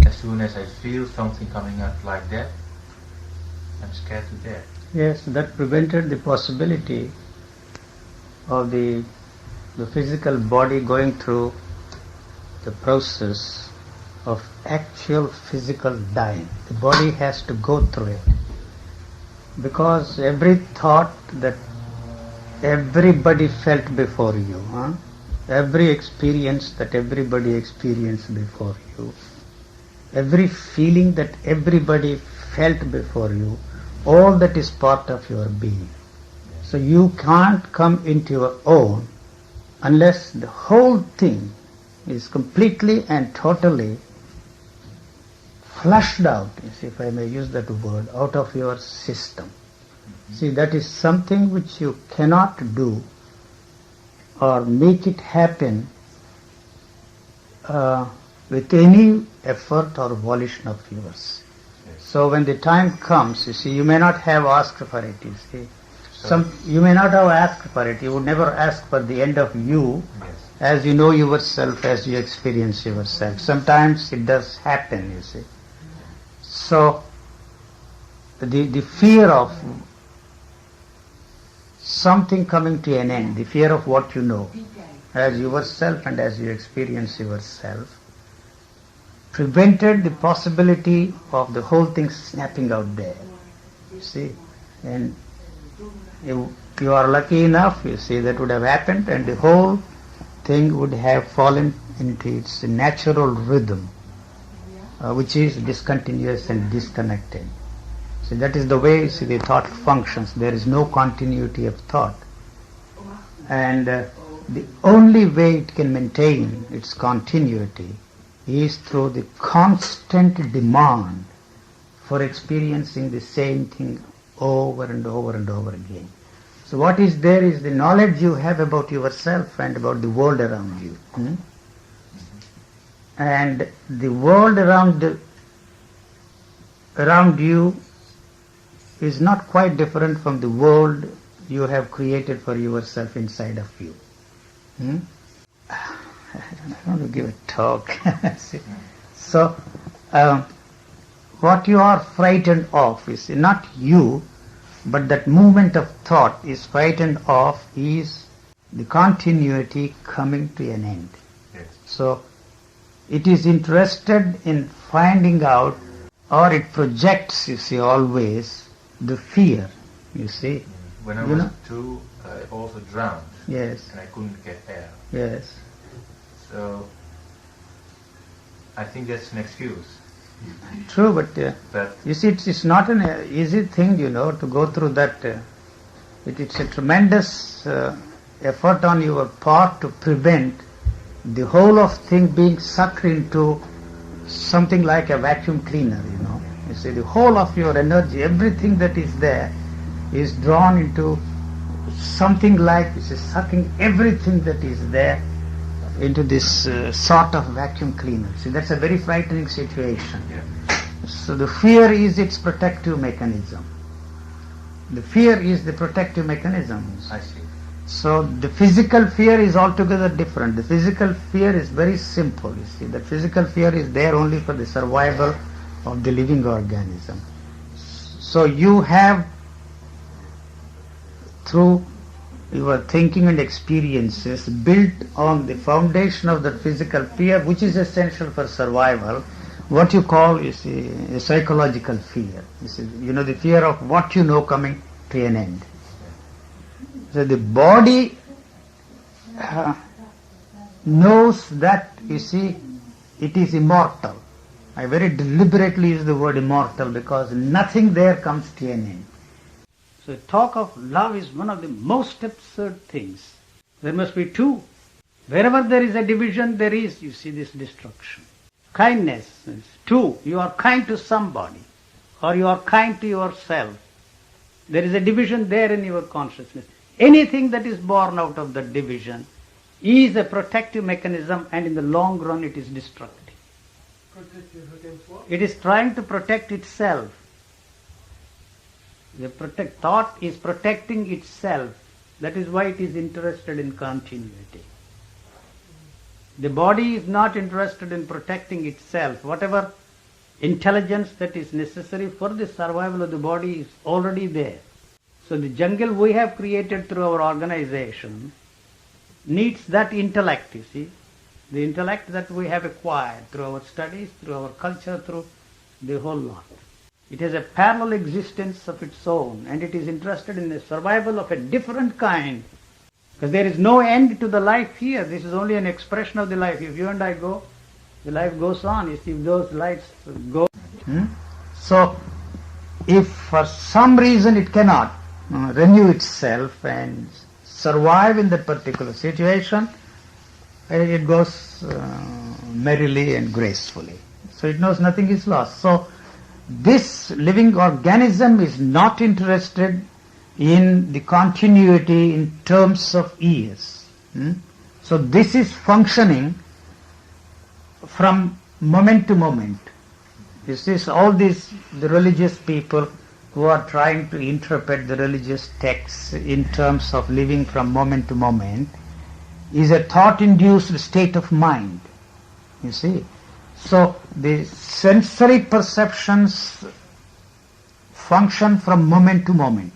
as soon as I feel something coming up like that, I'm scared to death. Yes, that prevented the possibility of the physical body going through the process of actual physical dying. The body has to go through it. Because every thought that everybody felt before you, every experience that everybody experienced before you, every feeling that everybody felt before you, all that is part of your being. So you can't come into your own unless the whole thing is completely and totally flushed out, if I may use that word, out of your system. See, that is something which you cannot do or make it happen with any effort or volition of yours. So when the time comes, you see, you may not have asked for it, you see. You may not have asked for it. You would never ask for the end of you, as you know yourself, as you experience yourself. Sometimes it does happen, you see. So the fear of something coming to an end, the fear of what you know, as yourself and as you experience yourself, prevented the possibility of the whole thing snapping out there, you see. And you are lucky enough, you see, that would have happened and the whole thing would have fallen into its natural rhythm, which is discontinuous and disconnected. So that is the way, see, the thought functions. There is no continuity of thought. And the only way it can maintain its continuity is through the constant demand for experiencing the same thing over and over and over again. So what is there is the knowledge you have about yourself and about the world around you. And the world around you is not quite different from the world you have created for yourself inside of you. I want to give a talk. See? So, what you are frightened of is not you, but that movement of thought is frightened of is the continuity coming to an end. Yes. So, it is interested in finding out, or it projects, you see, always the fear, you see. When I was 2, I also drowned. Yes. And I couldn't get air. Yes. So, I think that's an excuse. True, but you see, it's not an easy thing, to go through that. It's a tremendous effort on your part to prevent the whole of thing being sucked into something like a vacuum cleaner, You see, the whole of your energy, everything that is there, is drawn into something like, sucking everything that is there into this sort of vacuum cleaner. See, that's a very frightening situation. Yeah. So the fear is its protective mechanism. The fear is the protective mechanism. I see. So the physical fear is altogether different. The physical fear is very simple, you see. The physical fear is there only for the survival of the living organism. So you have, through your thinking and experiences, built on the foundation of the physical fear, which is essential for survival, what you call is a psychological fear. You see, the fear of what you know coming to an end. So the body knows that, you see, it is immortal. I very deliberately use the word immortal because nothing there comes to an end. So talk of love is one of the most absurd things. There must be two. Wherever there is a division, there is, you see, this destruction. Kindness is two. You are kind to somebody, or you are kind to yourself. There is a division there in your consciousness. Anything that is born out of that division is a protective mechanism, and in the long run it is destructive. Protective against what? It is trying to protect itself. The thought is protecting itself. That is why it is interested in continuity. The body is not interested in protecting itself. Whatever intelligence that is necessary for the survival of the body is already there. So the jungle we have created through our organization needs that intellect, you see. The intellect that we have acquired through our studies, through our culture, through the whole lot. It has a parallel existence of its own, and it is interested in the survival of a different kind. Because there is no end to the life here. This is only an expression of the life. If you and I go, the life goes on. You see, if those lights go. So, if for some reason it cannot renew itself and survive in that particular situation, it goes merrily and gracefully. So it knows nothing is lost. So this living organism is not interested in the continuity in terms of years. So this is functioning from moment to moment. This is all the religious people who are trying to interpret the religious texts in terms of living from moment to moment is a thought-induced state of mind, you see. So the sensory perceptions function from moment to moment.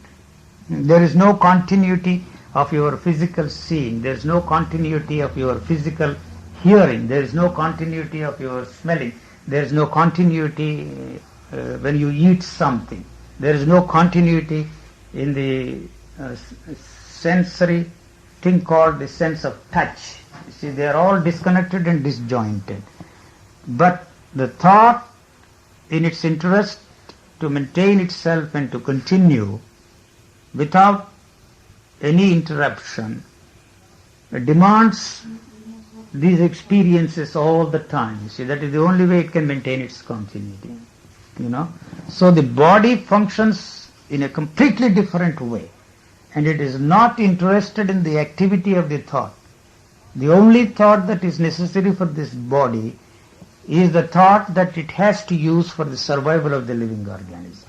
There is no continuity of your physical seeing, there is no continuity of your physical hearing, there is no continuity of your smelling, there is no continuity when you eat something, there is no continuity in the sensory thing called the sense of touch. You see, they are all disconnected and disjointed. But the thought, in its interest to maintain itself and to continue without any interruption, demands these experiences all the time. You see, that is the only way it can maintain its continuity. So the body functions in a completely different way, and it is not interested in the activity of the thought. The only thought that is necessary for this body is the thought that it has to use for the survival of the living organism.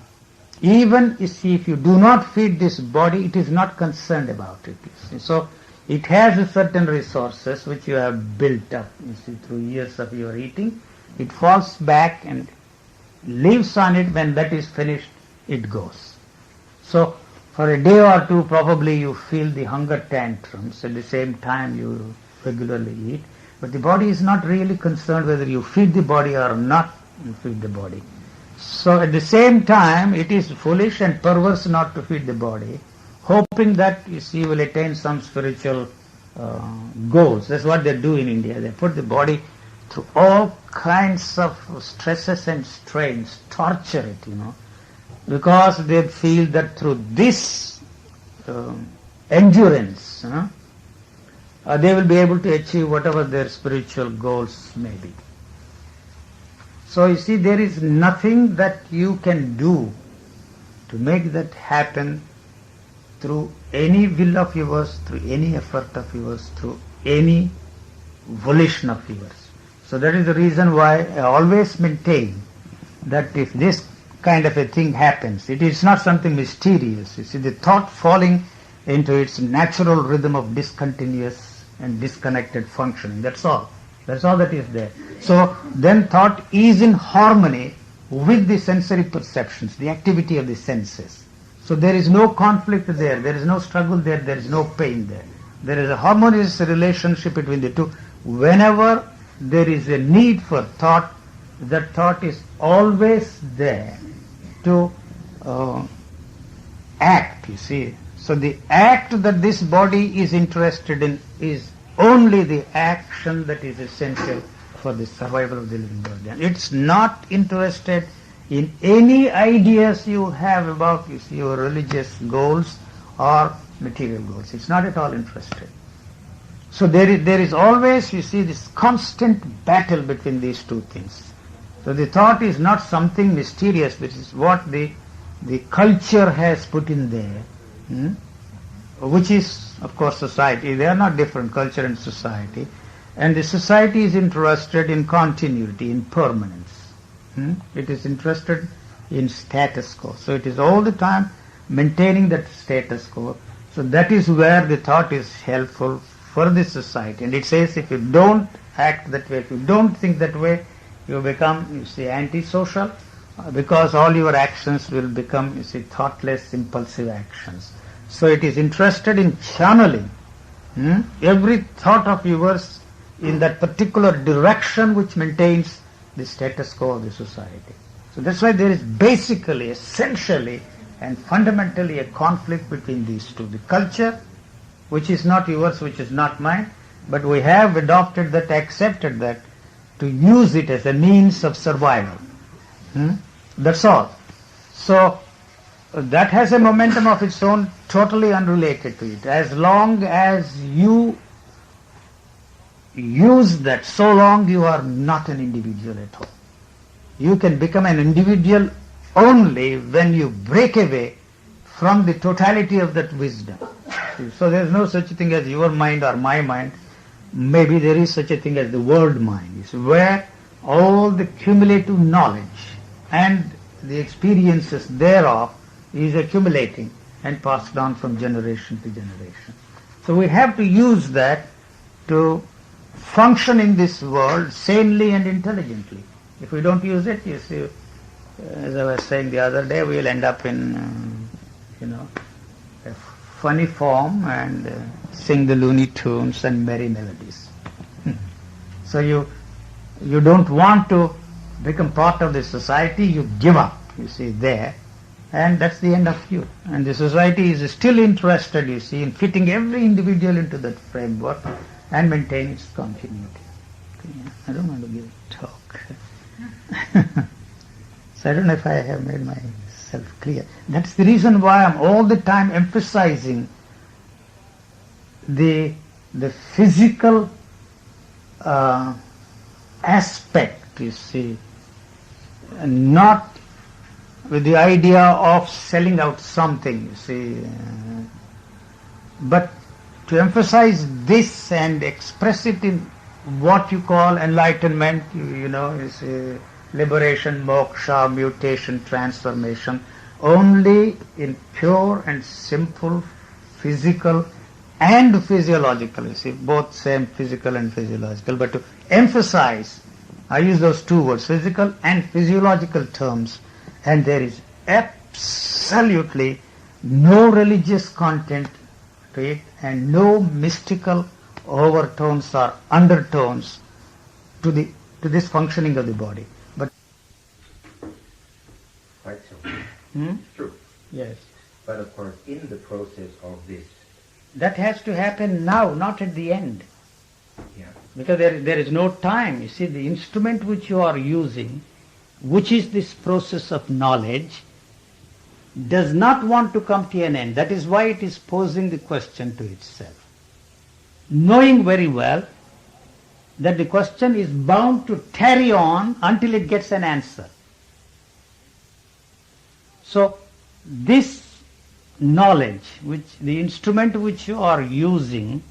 Even, you see, if you do not feed this body, it is not concerned about it. So It has certain resources which you have built up, you see, through years of your eating. It falls back and lives on it. When that is finished, it goes. So for a day or two probably you feel the hunger tantrums. At the same time you regularly eat. But the body is not really concerned whether you feed the body or not you feed the body. So at the same time it is foolish and perverse not to feed the body, hoping that you see you will attain some spiritual goals. That's what they do in India. They put the body through all kinds of stresses and strains, torture it, because they feel that through this endurance, they will be able to achieve whatever their spiritual goals may be. So you see, there is nothing that you can do to make that happen through any will of yours, through any effort of yours, through any volition of yours. So that is the reason why I always maintain that if this kind of a thing happens, it is not something mysterious. You see, the thought falling into its natural rhythm of discontinuous and disconnected functioning. That's all. That's all that is there. So then thought is in harmony with the sensory perceptions, the activity of the senses. So there is no conflict there, there is no struggle there, there is no pain there. There is a harmonious relationship between the two. Whenever there is a need for thought, that thought is always there to act, you see. So the act that this body is interested in is only the action that is essential for the survival of the living body. And it's not interested in any ideas you have about, you see, your religious goals or material goals. It's not at all interested. So there is always, you see, this constant battle between these two things. So the thought is not something mysterious, which is what the culture has put in there, which is, of course, society. They are not different, culture and society. And the society is interested in continuity, in permanence. It is interested in status quo. So it is all the time maintaining that status quo. So that is where the thought is helpful for the society. And it says if you don't act that way, if you don't think that way, you become, you see, antisocial, because all your actions will become, you see, thoughtless, impulsive actions. So it is interested in channeling every thought of yours in that particular direction which maintains the status quo of the society. So that's why there is basically, essentially, and fundamentally a conflict between these two. The culture, which is not yours, which is not mine, but we have adopted that, accepted that, to use it as a means of survival. That's all. So that has a momentum of its own, totally unrelated to it. As long as you use that, so long you are not an individual at all. You can become an individual only when you break away from the totality of that wisdom. So there is no such a thing as your mind or my mind. Maybe there is such a thing as the world mind, where all the cumulative knowledge and the experiences thereof is accumulating and passed on from generation to generation. So we have to use that to function in this world sanely and intelligently. If we don't use it, you see, as I was saying the other day, we will end up in, a funny form and sing the Looney Tunes and merry melodies. So you don't want to become part of the society, you give up, you see, there, and that's the end of you. And the society is still interested, you see, in fitting every individual into that framework and maintain its continuity. I don't want to give a talk. So I don't know if I have made myself clear. That's the reason why I'm all the time emphasizing the physical aspect, you see, and not with the idea of selling out something, you see, but to emphasize this and express it in what you call enlightenment, is liberation, moksha, mutation, transformation, only in pure and simple physical and physiological. You see, both same, physical and physiological. But to emphasize, I use those two words, physical and physiological terms, and there is absolutely no religious content to it and no mystical overtones or undertones to this functioning of the body. But quite so. True. Yes. But of course, in the process of this, that has to happen now, not at the end. yeah, Because there is no time. You see, the instrument which you are using, which is this process of knowledge, does not want to come to an end. That is why it is posing the question to itself. Knowing very well that the question is bound to carry on until it gets an answer. So, this knowledge, which the instrument which you are using,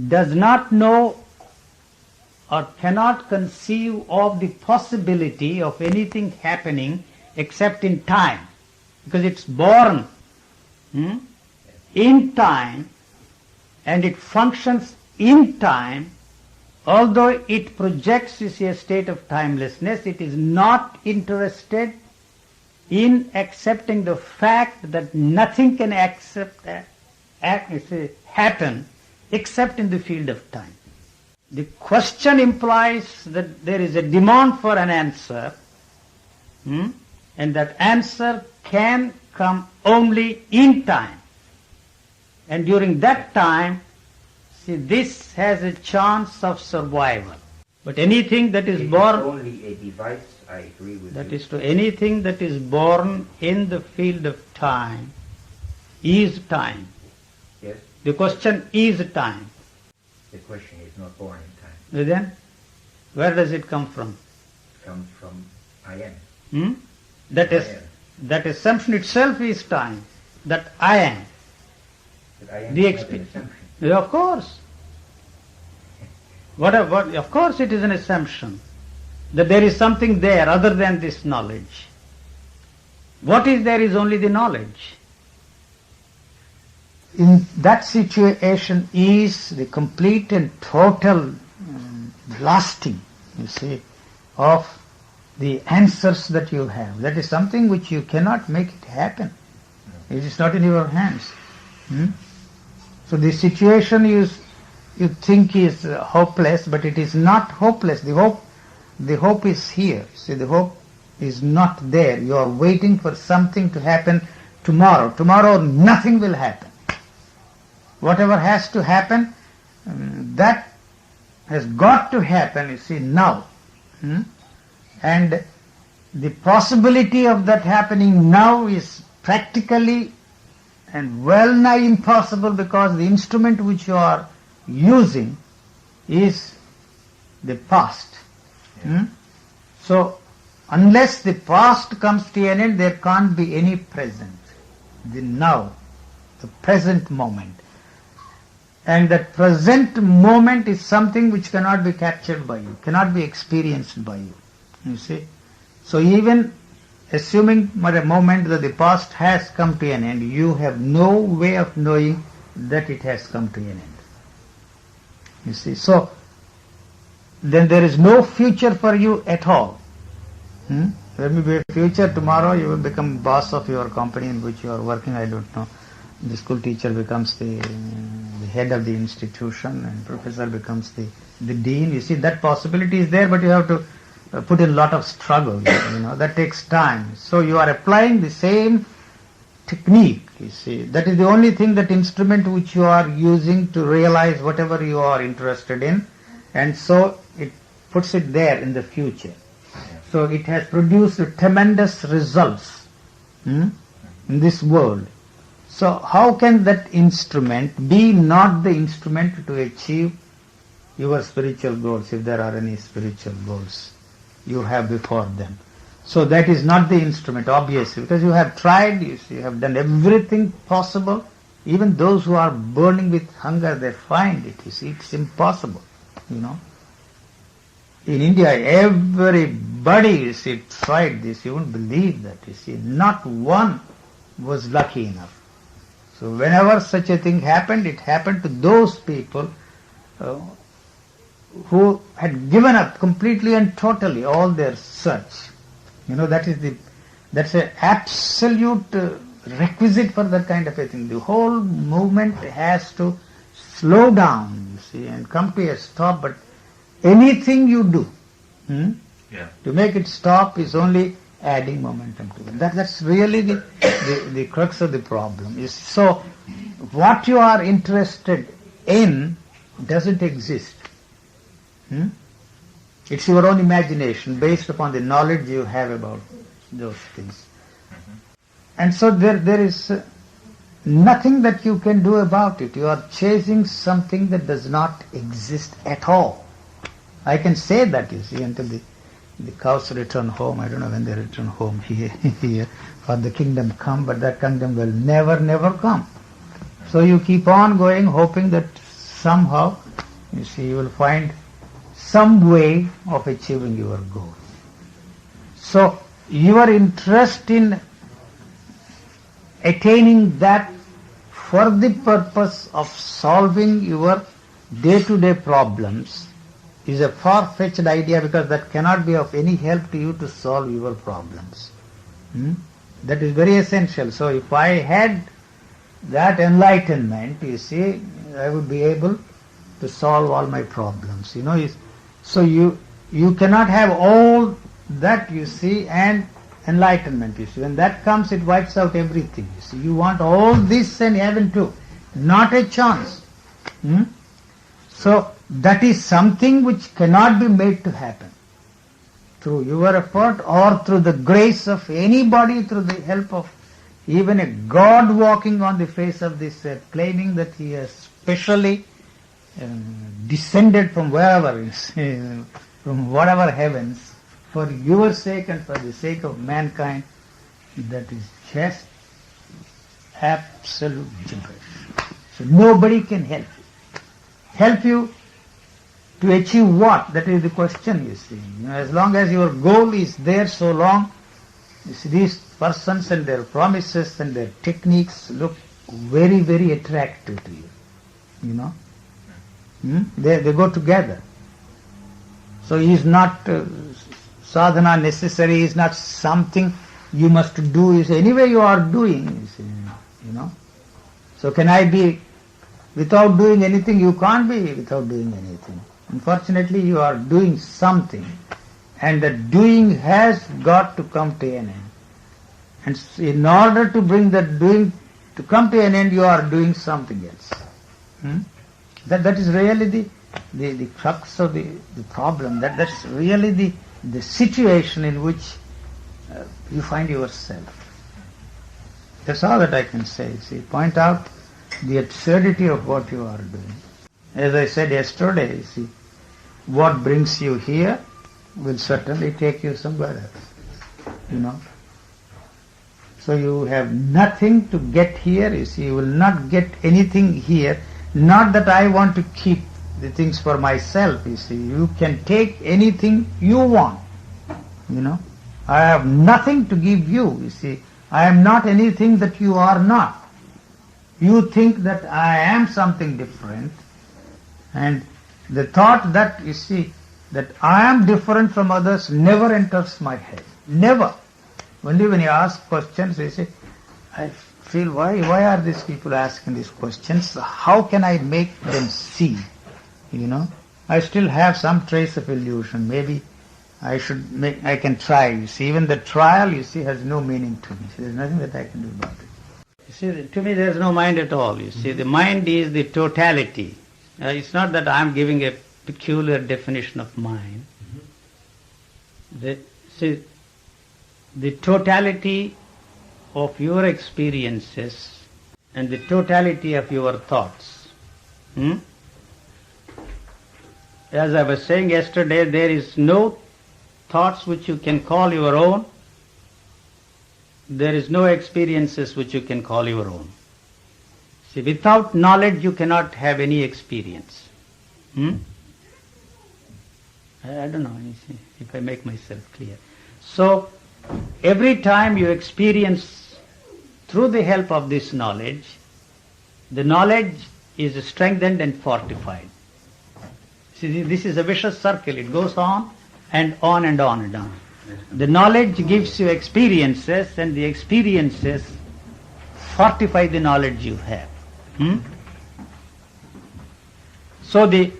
does not know or cannot conceive of the possibility of anything happening except in time, because it's born in time and it functions in time. Although it projects, you see, a state of timelessness, it is not interested in accepting the fact that nothing can happen except in the field of time. The question implies that there is a demand for an answer, and that answer can come only in time. And during that time, see, this has a chance of survival. But anything that is it born... is only a device, I agree with That you. is to anything that is born in the field of time is time. Yes, The question is time. the question is not born in time. Then, where does it come from? It comes from I am. That assumption itself is time. That I am. But I am The not an experience. assumption. Yeah, of course. Of course it is an assumption that there is something there other than this knowledge. What is there is only the knowledge. In that situation is the complete and total blasting, you see, of the answers that you have. That is something which you cannot make it happen. It is not in your hands. So the situation you think is hopeless, but it is not hopeless. The hope is here. See, the hope is not there. You are waiting for something to happen tomorrow. Tomorrow nothing will happen. Whatever has to happen, that has got to happen, you see, now. And the possibility of that happening now is practically and well nigh impossible, because the instrument which you are using is the past. So, unless the past comes to an end, there can't be any present. The now, the present moment. And that present moment is something which cannot be captured by you, cannot be experienced by you. You see? So even assuming for a moment that the past has come to an end, you have no way of knowing that it has come to an end. You see? So then there is no future for you at all. There may be a future tomorrow, you will become boss of your company in which you are working, I don't know. The school teacher becomes the head of the institution, and professor becomes the dean. You see, that possibility is there, but you have to put in a lot of struggle, that takes time. So you are applying the same technique, you see. That is the only thing, that instrument which you are using to realize whatever you are interested in, and so it puts it there in the future. So it has produced tremendous results in this world. So how can that instrument be not the instrument to achieve your spiritual goals, if there are any spiritual goals you have before them? So that is not the instrument, obviously, because you have tried, you have done everything possible. Even those who are burning with hunger, they find it, you see, it's impossible, In India, everybody, you see, tried this. You won't believe that, you see. Not one was lucky enough. So whenever such a thing happened, it happened to those people who had given up completely and totally all their search. That's an absolute requisite for that kind of a thing. The whole movement has to slow down, you see, and come to a stop. But anything you do to make it stop is only adding momentum to it. That's really the crux of the problem. So what you are interested in doesn't exist. It's your own imagination based upon the knowledge you have about those things. And so there is nothing that you can do about it. You are chasing something that does not exist at all. I can say that, you see, until the cows return home. I don't know when they return home here or the kingdom come, but that kingdom will never come. So you keep on going, hoping that somehow, you see, you will find some way of achieving your goal. So your interest in attaining that for the purpose of solving your day-to-day problems is a far-fetched idea, because that cannot be of any help to you to solve your problems. That is very essential. So if I had that enlightenment, you see, I would be able to solve all my problems. So you cannot have all that, you see, and enlightenment, you see. When that comes, it wipes out everything, you see. You want all this and heaven too. Not a chance. So that is something which cannot be made to happen through your effort or through the grace of anybody, through the help of even a God walking on the face of this earth, claiming that he has specially descended from wherever, from whatever heavens, for your sake and for the sake of mankind. That is just absolute gibberish. So nobody can help you. Help you to achieve what? That is the question, you see. As long as your goal is there, so long, you see, these persons and their promises and their techniques look very, very attractive to you. They go together. So is not sadhana necessary, is not something you must do, is anyway you are doing, you see, So can I be without doing anything? You can't be without doing anything. Unfortunately, you are doing something, and the doing has got to come to an end. And in order to bring that doing to come to an end, you are doing something else. That is really the crux of the problem. That's really the situation in which you find yourself. That's all that I can say. See, point out the absurdity of what you are doing. As I said yesterday, see, what brings you here will certainly take you somewhere else. So you have nothing to get here, you see, you will not get anything here. Not that I want to keep the things for myself, you see. You can take anything you want, I have nothing to give you, you see. I am not anything that you are not. You think that I am something different, and the thought that, you see, that I am different from others never enters my head. Never. Only when you ask questions, you say, I feel, why are these people asking these questions? How can I make them see? I still have some trace of illusion. Maybe I can try. You see, even the trial, you see, has no meaning to me. There's nothing that I can do about it. You see, to me there's no mind at all. You see, the mind is the totality. It's not that I'm giving a peculiar definition of mind. The totality of your experiences and the totality of your thoughts. As I was saying yesterday, there is no thoughts which you can call your own. There is no experiences which you can call your own. See, without knowledge you cannot have any experience. I don't know if I make myself clear. So, every time you experience through the help of this knowledge, the knowledge is strengthened and fortified. See, this is a vicious circle. It goes on and on and on and on. The knowledge gives you experiences, and the experiences fortify the knowledge you have. So the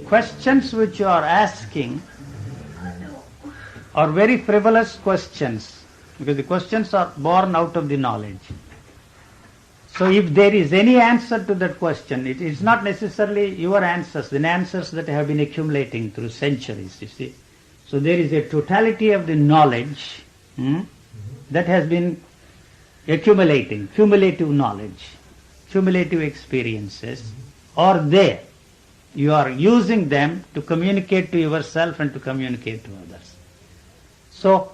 questions which you are asking are very frivolous questions, because the questions are born out of the knowledge. So if there is any answer to that question, it is not necessarily your answers, the answers that have been accumulating through centuries, you see. So there is a totality of the knowledge that has been accumulating, cumulative knowledge, cumulative experiences are there. You are using them to communicate to yourself and to communicate to others. So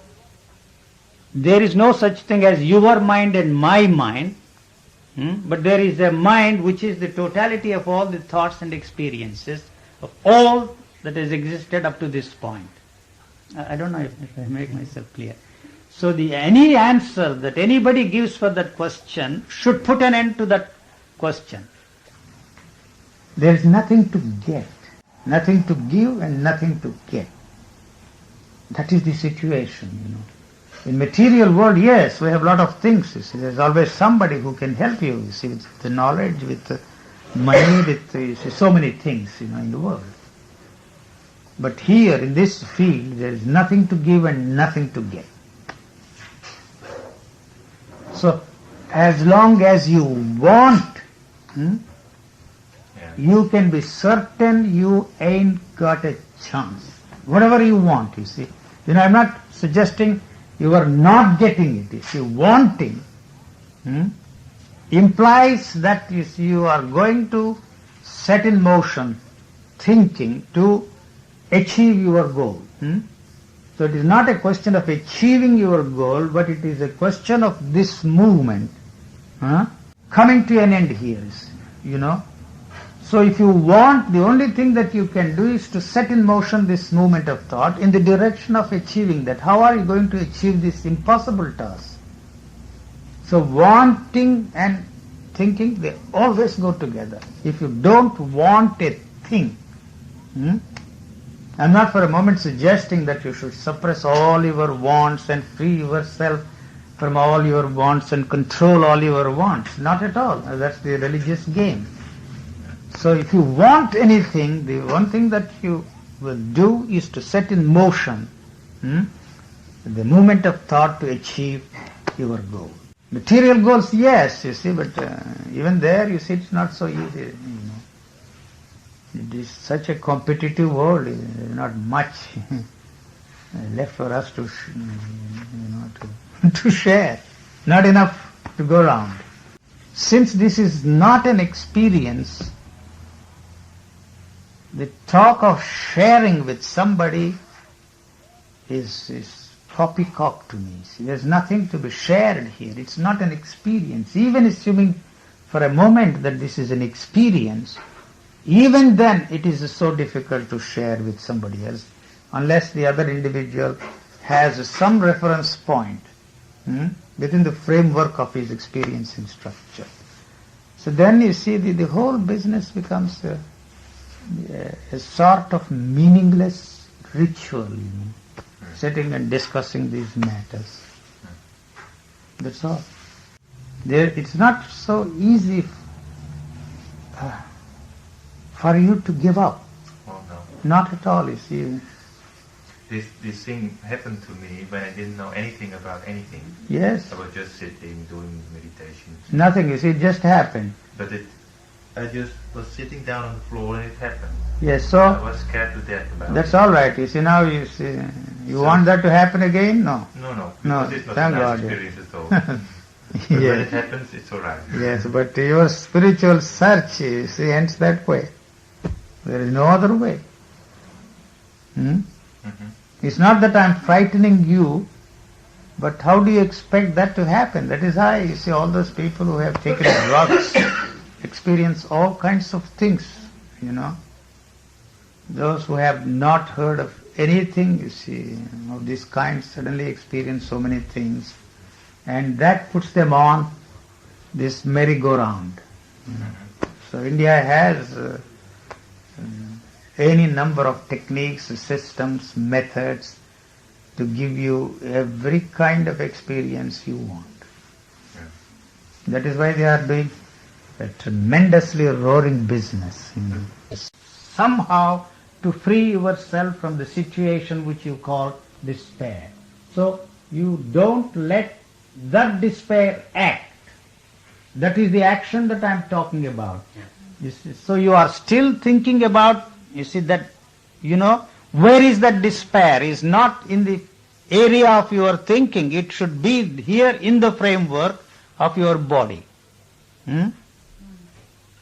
there is no such thing as your mind and my mind, but there is a mind which is the totality of all the thoughts and experiences of all that has existed up to this point. I don't know if I make myself clear. So any answer that anybody gives for that question should put an end to that question. There is nothing to get, nothing to give and nothing to get. That is the situation, In material world, yes, we have a lot of things, you see. There's always somebody who can help you, you see, with the knowledge, with the money, with you see, so many things, in the world. But here, in this field, there is nothing to give and nothing to get. So, as long as you want, you can be certain you ain't got a chance. Whatever you want, you see. I'm not suggesting you are not getting it. You see, wanting implies that you are going to set in motion thinking to achieve your goal. So it is not a question of achieving your goal, but it is a question of this movement coming to an end here, So if you want, the only thing that you can do is to set in motion this movement of thought in the direction of achieving that. How are you going to achieve this impossible task? So wanting and thinking, they always go together. If you don't want a thing, I'm not for a moment suggesting that you should suppress all your wants and free yourself from all your wants and control all your wants. Not at all. That's the religious game. So if you want anything, the one thing that you will do is to set in motion the movement of thought to achieve your goal. Material goals, yes, you see, but even there, you see, it's not so easy. It is such a competitive world. There is not much left for us to, to share. Not enough to go around. Since this is not an experience, the talk of sharing with somebody is poppycock to me. See, there's nothing to be shared here. It's not an experience. Even assuming for a moment that this is an experience, even then it is so difficult to share with somebody else unless the other individual has some reference point within the framework of his experiencing structure. So then you see the whole business becomes a sort of meaningless ritual, sitting and discussing these matters. That's all. It's not so easy for you to give up. Oh, no. Not at all, you see. This thing happened to me when I didn't know anything about anything. Yes. I was just sitting, doing meditation. Nothing, you see, it just happened. But I just was sitting down on the floor and it happened. Yes, so I was scared to death about it. that's all right. You see, now you see, want that to happen again? No. No. No, It's not thank a nice God. experience at all. But when it Yes. happens, it's all right. Yes, but your spiritual search, you see, ends that way. There is no other way. It's not that I'm frightening you, but how do you expect that to happen? That is why you see all those people who have taken drugs experience all kinds of things, Those who have not heard of anything, you see, of this kind suddenly experience so many things, and that puts them on this merry-go-round. So India has any number of techniques, systems, methods to give you every kind of experience you want. That is why they are doing a tremendously roaring business. Somehow to free yourself from the situation which you call despair. So you don't let that despair act. That is the action that I am talking about. You see, so you are still thinking about, you see that, where is that despair? Is not in the area of your thinking. It should be here in the framework of your body.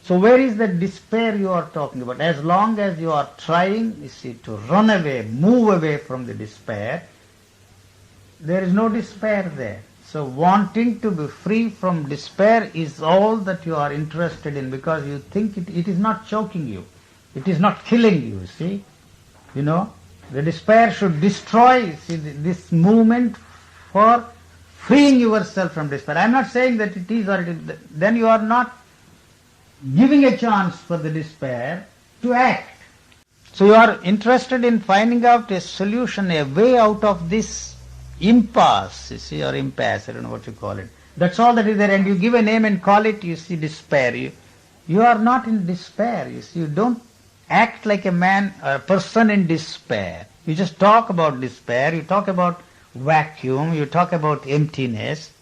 So where is the despair you are talking about? As long as you are trying, you see, to run away, move away from the despair, there is no despair there. So wanting to be free from despair is all that you are interested in, because you think it is not choking you. It is not killing you, see. The despair should destroy, see, this movement for freeing yourself from despair. I am not saying that it is or it is. Then you are not giving a chance for the despair to act. So you are interested in finding out a solution, a way out of this impasse, you see, or impasse, I don't know what you call it. That's all that is there, and you give a name and call it, you see, despair. You are not in despair, you see. You don't act like a man or a person in despair. You just talk about despair, you talk about vacuum, you talk about emptiness.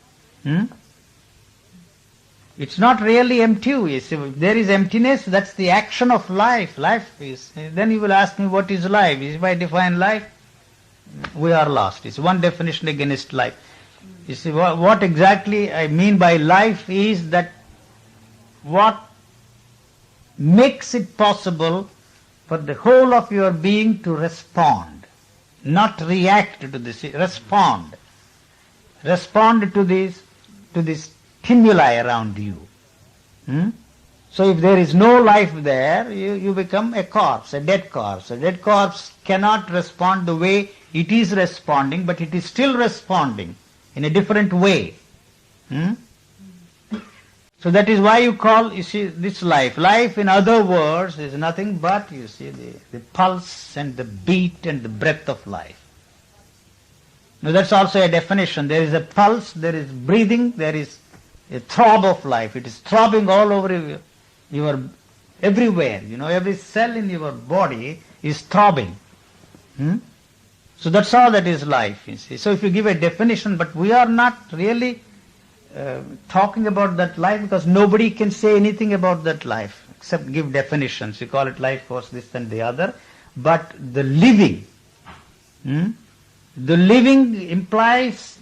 It's not really empty. You see, if there is emptiness, that's the action of life. Life is. Then you will ask me, what is life? If I define life, we are lost. It's one definition against life. You see, what exactly I mean by life is that what makes it possible for the whole of your being to respond, not react to this, respond. Respond to this stimuli around you. So if there is no life there, you become a corpse, a dead corpse. A dead corpse cannot respond the way it is responding, but it is still responding in a different way. So that is why you call, you see, this life. Life, in other words, is nothing but, you see, the pulse and the beat and the breath of life. Now that's also a definition. There is a pulse, there is breathing, there is a throb of life. It is throbbing all over your everywhere. Every cell in your body is throbbing. So that's all that is life, you see. So if you give a definition, but we are not really talking about that life, because nobody can say anything about that life except give definitions. You call it life force, this and the other. But the living implies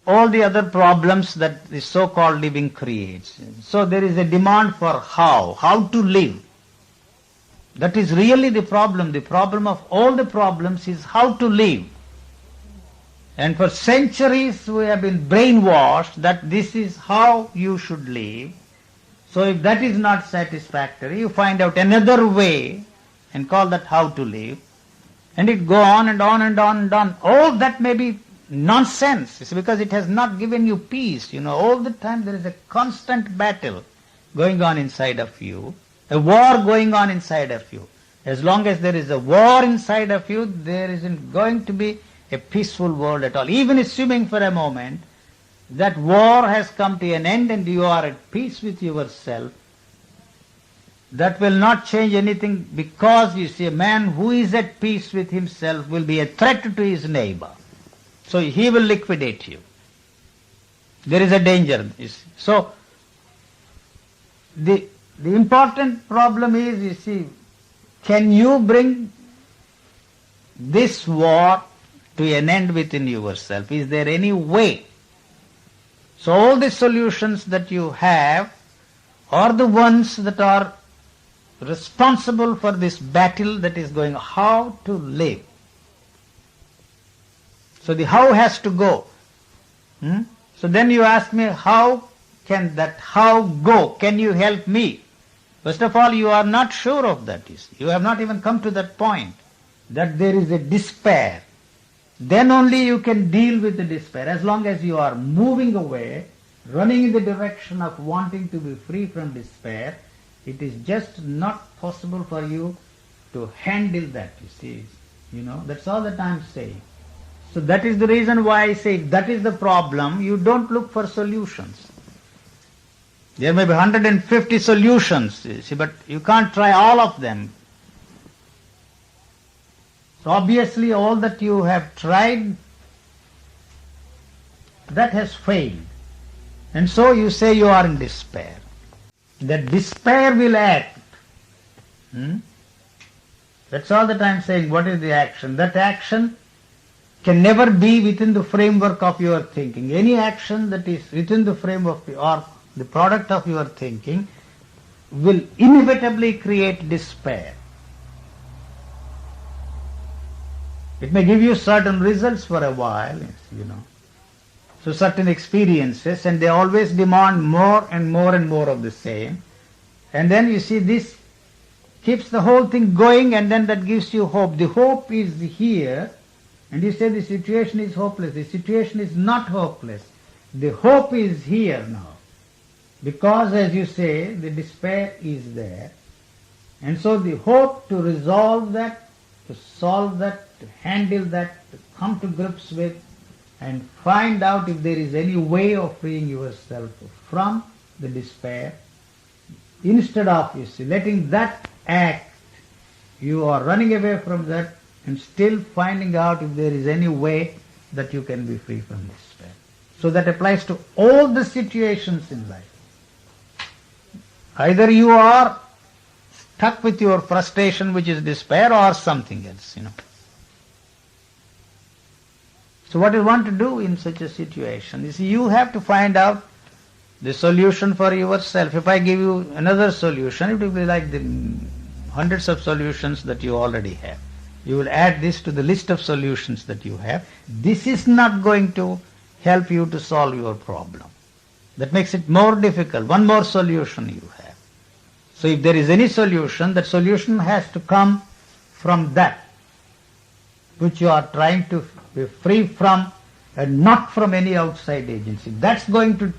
all the other problems that the so-called living creates. So there is a demand for how to live. That is really the problem. The problem of all the problems is how to live. And for centuries we have been brainwashed that this is how you should live. So if that is not satisfactory, you find out another way and call that how to live. And it go on and on and on and on. All that may be nonsense. It's because it has not given you peace. All the time there is a constant battle going on inside of you, a war going on inside of you. As long as there is a war inside of you, there isn't going to be a peaceful world at all. Even assuming for a moment that war has come to an end and you are at peace with yourself, that will not change anything, because you see, a man who is at peace with himself will be a threat to his neighbor. So he will liquidate you. There is a danger. So the important problem is, you see, can you bring this war to an end within yourself? Is there any way? So all the solutions that you have are the ones that are responsible for this battle that is going, how to live. So the how has to go. So then you ask me, how can that how go? Can you help me? First of all, you are not sure of that. You have not even come to that point, that there is a despair. Then only you can deal with the despair. As long as you are moving away running in the direction of wanting to be free from despair, it is just not possible for you to handle that, you see. That's all that I'm saying. So that is the reason why I say if that is the problem, you don't look for solutions. There may be 150 solutions, you see, but you can't try all of them. So obviously all that you have tried, that has failed. And so you say you are in despair. That despair will act. That's all that I am saying. What is the action? That action can never be within the framework of your thinking. Any action that is within the framework or the product of your thinking will inevitably create despair. It may give you certain results for a while, so certain experiences, and they always demand more and more and more of the same. And then you see this keeps the whole thing going, and then that gives you hope. The hope is here, and you say the situation is hopeless. The situation is not hopeless. The hope is here now. Because, as you say, the despair is there. And so the hope to resolve that, to solve that, to handle that, to come to grips with, and find out if there is any way of freeing yourself from the despair. Instead of, you see, letting that act, you are running away from that and still finding out if there is any way that you can be free from despair. So that applies to all the situations in life. Either you are stuck with your frustration, which is despair, or something else, So what you want to do in such a situation is you have to find out the solution for yourself. If I give you another solution, it will be like the hundreds of solutions that you already have. You will add this to the list of solutions that you have. This is not going to help you to solve your problem. That makes it more difficult. One more solution you have. So if there is any solution, that solution has to come from that which you are trying to be free from, and not from any outside agency. That's going to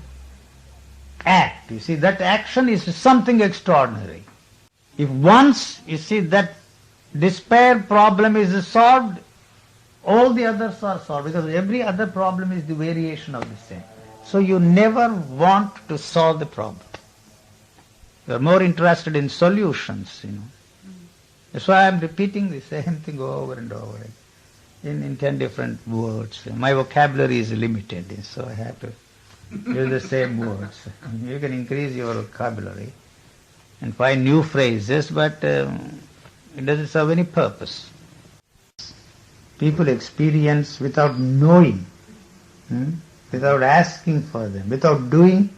act. You see, that action is something extraordinary. If once, you see, that despair problem is solved, all the others are solved, because every other problem is the variation of the same. So you never want to solve the problem. You are more interested in solutions, That's why I am repeating the same thing over and over again. In 10 different words. My vocabulary is limited, so I have to use the same words. You can increase your vocabulary and find new phrases, but it doesn't serve any purpose. People experience without knowing, without asking for them, without doing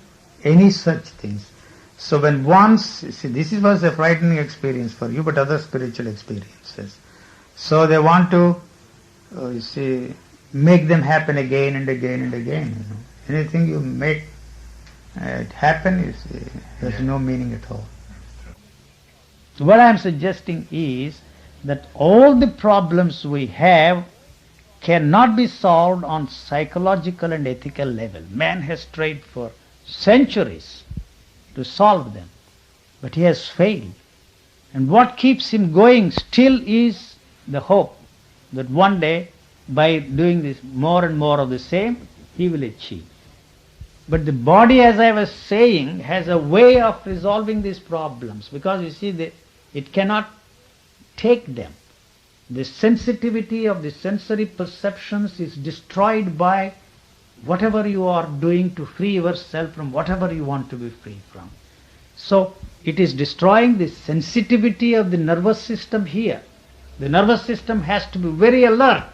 any such things. So when once, see, this was a frightening experience for you, but other spiritual experiences. So they want to make them happen again and again and again. Anything you make it happen has no meaning at all. So what I am suggesting is that all the problems we have cannot be solved on psychological and ethical level. Man has tried for centuries to solve them, but he has failed. And what keeps him going still is the hope that one day, by doing this more and more of the same, he will achieve. But the body, as I was saying, has a way of resolving these problems, because you see, it cannot take them. The sensitivity of the sensory perceptions is destroyed by whatever you are doing to free yourself from whatever you want to be free from. So it is destroying the sensitivity of the nervous system here. The nervous system has to be very alert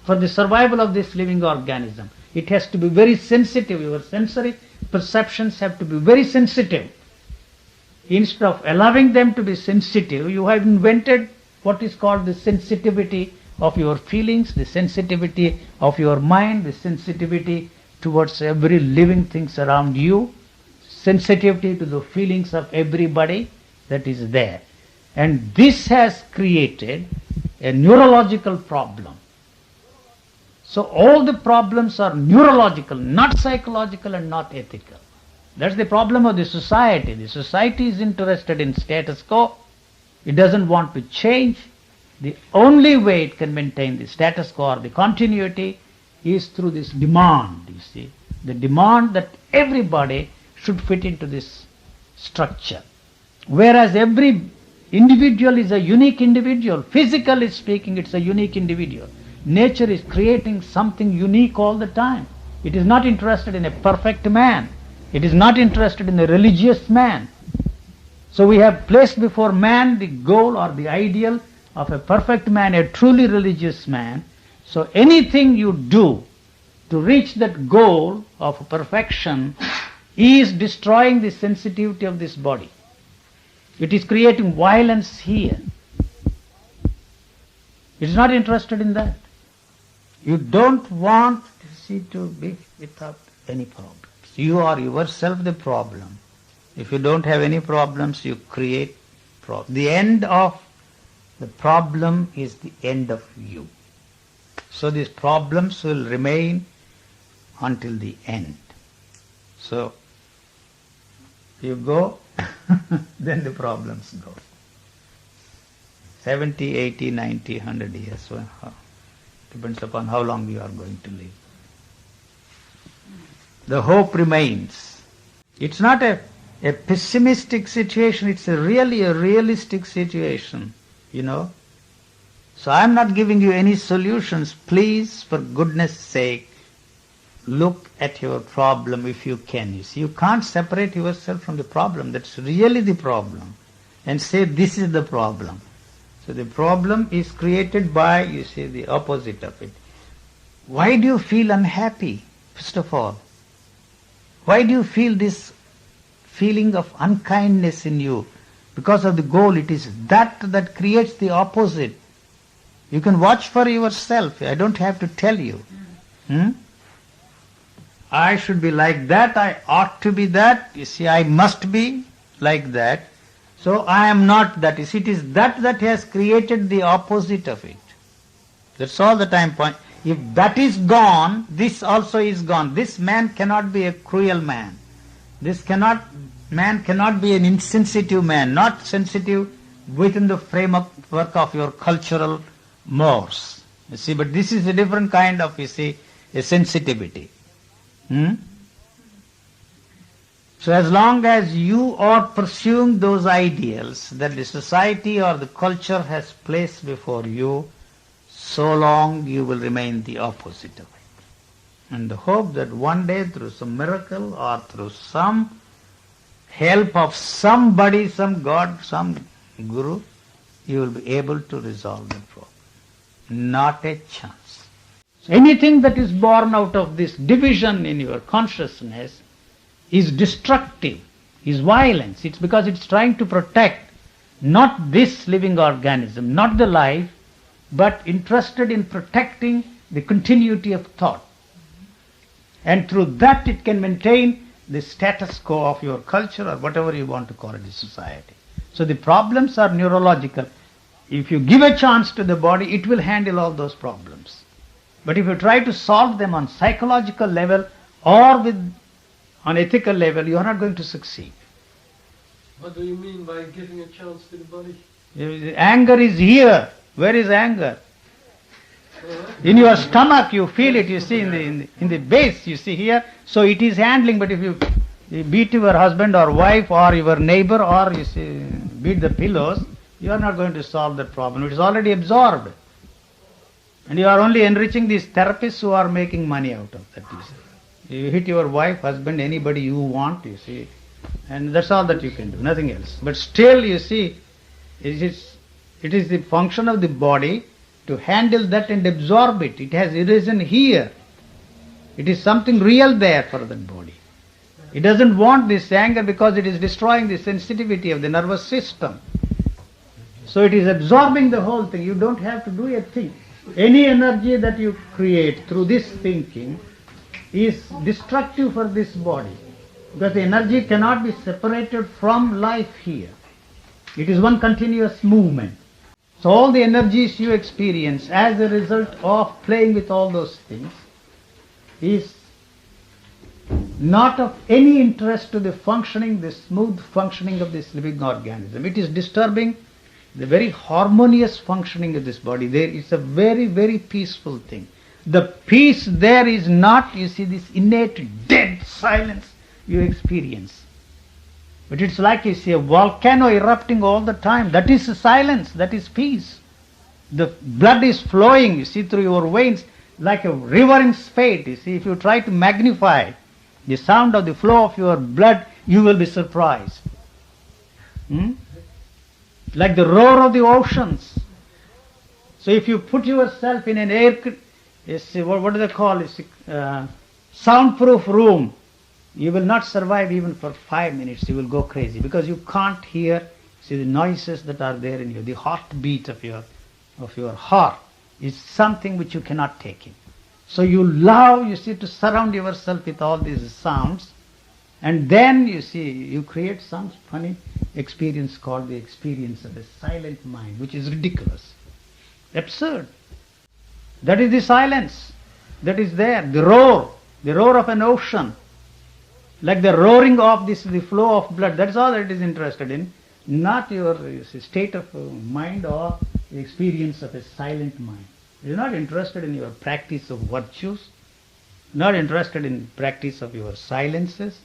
for the survival of this living organism. It has to be very sensitive. Your sensory perceptions have to be very sensitive. Instead of allowing them to be sensitive, you have invented what is called the sensitivity of your feelings, the sensitivity of your mind, the sensitivity towards every living things around you, sensitivity to the feelings of everybody that is there. And this has created a neurological problem. So all the problems are neurological, not psychological and not ethical. That's the problem of the society. The society is interested in status quo. It doesn't want to change. The only way it can maintain the status quo or the continuity is through this demand, you see. The demand that everybody should fit into this structure. Whereas every individual is a unique individual. Physically speaking, it's a unique individual. Nature is creating something unique all the time. It is not interested in a perfect man. It is not interested in a religious man. So we have placed before man the goal or the ideal of a perfect man, a truly religious man. So anything you do to reach that goal of perfection is destroying the sensitivity of this body. It is creating violence here. It is not interested in that. You don't want to be without any problems. You are yourself the problem. If you don't have any problems, you create problems. The end of the problem is the end of you. So these problems will remain until the end. So you go, then the problems go. 70, 80, 90, 100 years. Well, depends upon how long you are going to live. The hope remains. It's not a pessimistic situation, it's really a realistic situation, you know. So I'm not giving you any solutions. Please, for goodness sake, look at your problem if you can. You see, you can't separate yourself from the problem. That's really the problem. And say this is the problem. So the problem is created by, you see, the opposite of it. Why do you feel unhappy, first of all? Why do you feel this feeling of unkindness in you? Because of the goal. It is that creates the opposite. You can watch for yourself. I don't have to tell you. I should be like that. I ought to be that. You see, I must be like that. So I am not that. You see, it is that has created the opposite of it. That's all the time point. If that is gone, this also is gone. This man cannot be a cruel man. Man cannot be an insensitive man, not sensitive within the framework of your cultural mores. You see, but this is a different kind of, you see, a sensitivity. So as long as you are pursuing those ideals that the society or the culture has placed before you, so long you will remain the opposite of it. And the hope that one day through some miracle or through some help of somebody, some God, some guru, you will be able to resolve the problem. Not a chance. So anything that is born out of this division in your consciousness is destructive, is violence. It's because it's trying to protect not this living organism, not the life, but interested in protecting the continuity of thought. And through that it can maintain the status quo of your culture or whatever you want to call it, the society. So the problems are neurological. If you give a chance to the body, it will handle all those problems. But if you try to solve them on psychological level or on ethical level, you are not going to succeed. What do you mean by giving a chance to the body? Anger is here. Where is anger? In your stomach you feel it, you see, in the base, you see here. So it is handling, but if you beat your husband or wife or your neighbor or you see, beat the pillows, you are not going to solve that problem. It is already absorbed. And you are only enriching these therapists who are making money out of that. You see. You hit your wife, husband, anybody you want, you see. And that's all that you can do, nothing else. But still, you see, it is the function of the body to handle that and absorb it. It has arisen here. It is something real there for that body. It doesn't want this anger because it is destroying the sensitivity of the nervous system. So it is absorbing the whole thing. You don't have to do a thing. Any energy that you create through this thinking is destructive for this body. Because the energy cannot be separated from life here. It is one continuous movement. So So all the energies you experience as a result of playing with all those things is not of any interest to the functioning, the smooth functioning of this living organism. It is disturbing the very harmonious functioning of this body. There is a very, very peaceful thing. The peace there is not, you see, this innate dead silence you experience. But it's like, you see, a volcano erupting all the time. That is silence, that is peace. The blood is flowing, you see, through your veins like a river in spate. You see, if you try to magnify the sound of the flow of your blood, you will be surprised. Like the roar of the oceans. So if you put yourself in an what do they call it? Soundproof room, you will not survive even for 5 minutes. You will go crazy because you can't hear, see, the noises that are there in you. The heartbeat of your heart is something which you cannot take in. So you love, you see, to surround yourself with all these sounds, and then, you see, you create some funny experience called the experience of a silent mind, which is ridiculous, absurd. That is the silence that is there, the roar of an ocean, like the roaring of the flow of blood. That's all that it is interested in, not your, you see, state of mind or the experience of a silent mind. It is not interested in your practice of virtues, not interested in practice of your silences.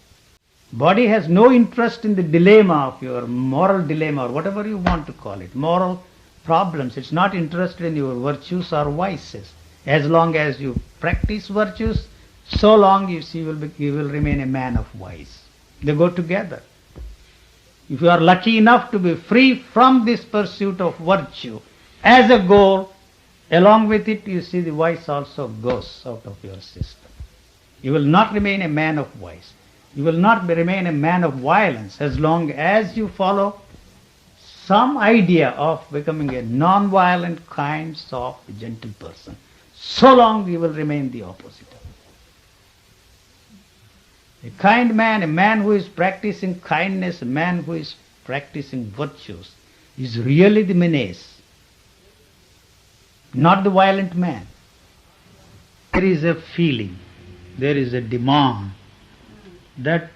Body has no interest in the dilemma of your moral dilemma, or whatever you want to call it, moral problems. It's not interested in your virtues or vices. As long as you practice virtues, so long, you see, you will remain a man of vice. They go together. If you are lucky enough to be free from this pursuit of virtue as a goal, along with it, you see, the vice also goes out of your system. You will not remain a man of vice. You will not remain a man of violence as long as you follow some idea of becoming a non-violent, kind, soft, gentle person. So long you will remain the opposite of it. A kind man, a man who is practicing kindness, a man who is practicing virtues, is really the menace, not the violent man. There is a feeling, there is a demand that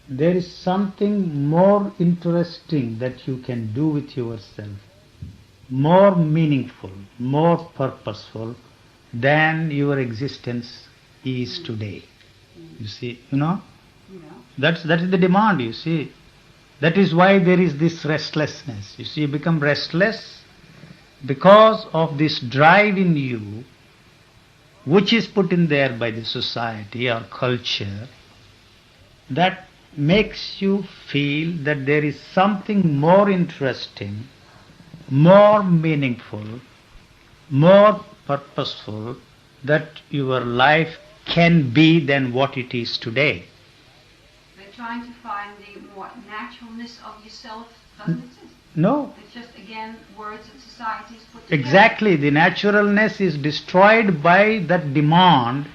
there is something more interesting that you can do with yourself, more meaningful, more purposeful than your existence is today. You see, that is the demand, you see. That is why there is this restlessness. You see, you become restless because of this drive in you, which is put in there by the society or culture, that makes you feel that there is something more interesting, more meaningful, more purposeful that your life can be than what it is today. We're trying to find the more naturalness of yourself, doesn't it? No. It's just, again, words that society has put together. Exactly. The naturalness is destroyed by that demand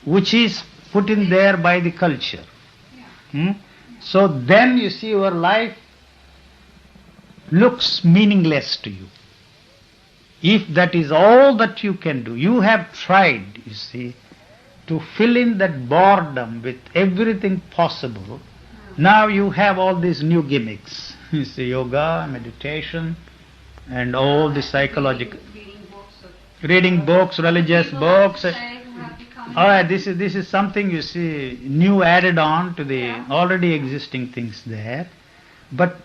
which is put in there by the culture. So then, you see, your life looks meaningless to you. If that is all that you can do, you have tried, you see, to fill in that boredom with everything possible. Now you have all these new gimmicks. You see, yoga, meditation, and all the psychological... Reading books, religious books. Alright, this is something, you see, new added on to the already existing things there. But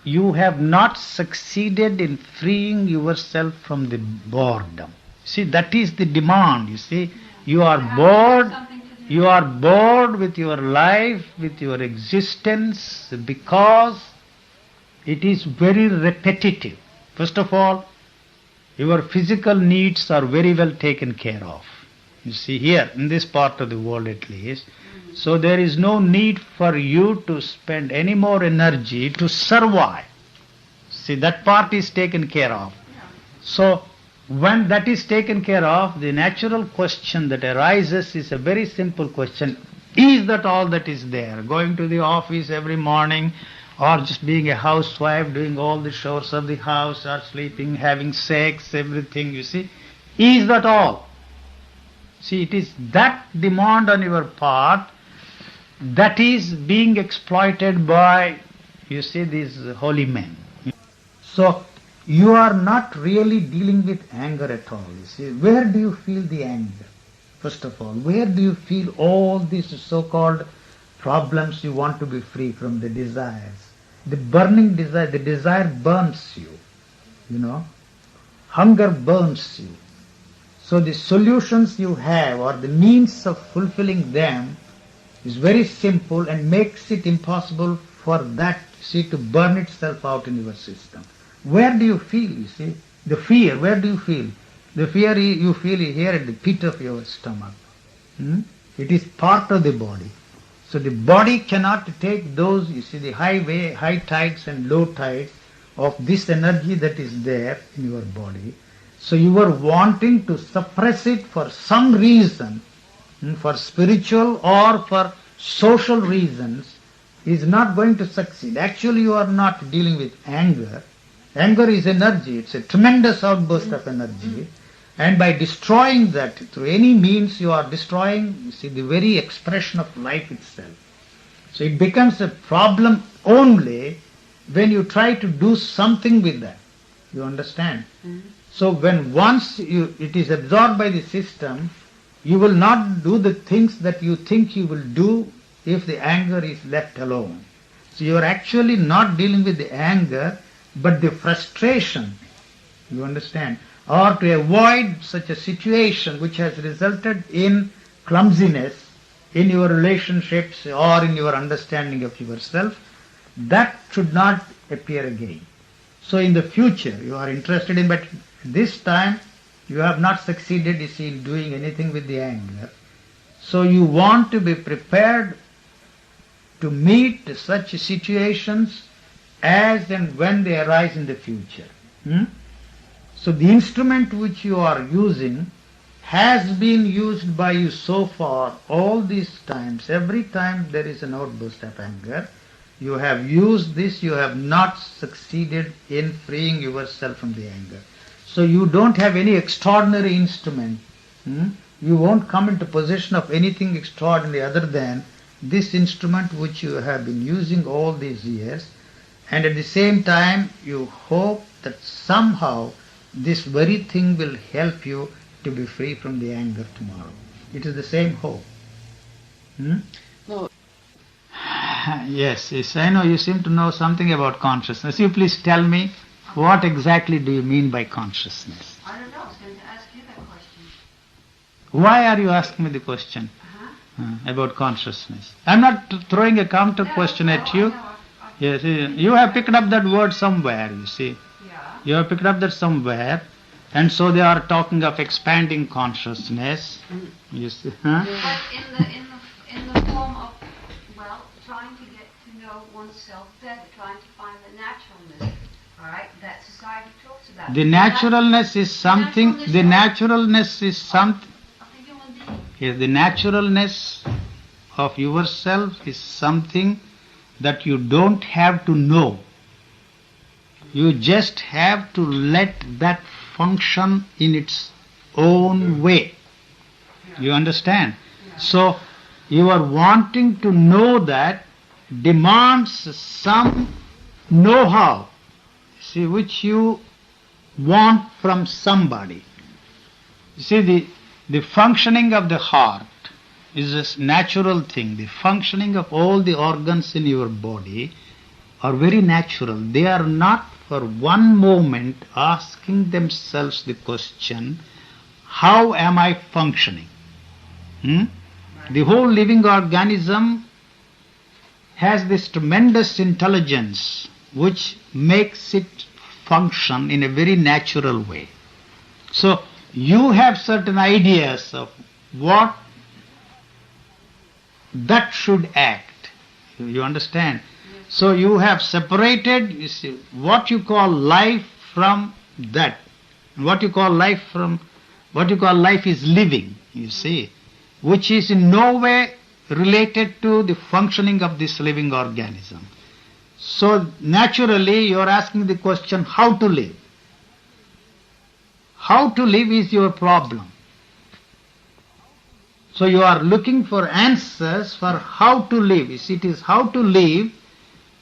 you have not succeeded in freeing yourself from the boredom. See, that is the demand, you see. You are bored with your life, with your existence, because it is very repetitive. First of all, your physical needs are very well taken care of. You see, here, in this part of the world at least. So there is no need for you to spend any more energy to survive. See, that part is taken care of. So, when that is taken care of, the natural question that arises is a very simple question. Is that all that is there? Going to the office every morning, or just being a housewife, doing all the chores of the house, or sleeping, having sex, everything, you see. Is that all? See, it is that demand on your part that is being exploited by, you see, these holy men. So, you are not really dealing with anger at all. You see, where do you feel the anger? First of all, where do you feel all these so-called problems you want to be free from, the desires? The burning desire, the desire burns you, you know. Hunger burns you. So the solutions you have or the means of fulfilling them is very simple and makes it impossible for that, see, to burn itself out in your system. Where do you feel, you see? The fear, where do you feel? The fear you feel here at the pit of your stomach. It is part of the body. So the body cannot take those, you see, the high tides and low tides of this energy that is there in your body. So you are wanting to suppress it for some reason, for spiritual or for social reasons, is not going to succeed. Actually, you are not dealing with anger. Anger is energy. It's a tremendous outburst of energy. And by destroying that, through any means, you are destroying, you see, the very expression of life itself. So it becomes a problem only when you try to do something with that. You understand? So when once it is absorbed by the system, you will not do the things that you think you will do if the anger is left alone. So you are actually not dealing with the anger, but the frustration. You understand? Or to avoid such a situation which has resulted in clumsiness in your relationships or in your understanding of yourself, that should not appear again. So in the future you are interested in, but this time you have not succeeded, you see, in doing anything with the anger. So you want to be prepared to meet such situations as and when they arise in the future. So the instrument which you are using has been used by you so far, all these times. Every time there is an outburst of anger, you have used this, you have not succeeded in freeing yourself from the anger. So you don't have any extraordinary instrument. You won't come into possession of anything extraordinary other than this instrument which you have been using all these years. And at the same time, you hope that somehow this very thing will help you to be free from the anger tomorrow. It is the same hope. No. Yes, I know you seem to know something about consciousness. You please tell me, what exactly do you mean by consciousness? I don't know. I was going to ask you that question. Why are you asking me the question about consciousness? I'm not throwing a counter question at you. Yes, you have picked up that word somewhere, you see. Yeah. You have picked up that somewhere, and so they are talking of expanding consciousness. You see, But in the form of, well, trying to get to know oneself better, trying to find the naturalness, all right, that society talks about. the naturalness is something. The naturalness is something. Of the human being. Yes, the naturalness of yourself is something that you don't have to know. You just have to let that function in its own way. You understand? So your wanting to know that demands some know-how, see, which you want from somebody. You see, the functioning of the heart is a natural thing. The functioning of all the organs in your body are very natural. They are not for one moment asking themselves the question, how am I functioning? The whole living organism has this tremendous intelligence which makes it function in a very natural way. So you have certain ideas of what that should act. You understand? So you have separated, you see, what you call life from that. What you call life is living, you see, which is in no way related to the functioning of this living organism. So naturally you are asking the question, how to live? How to live is your problem. So you are looking for answers for how to live. You see, it is how to live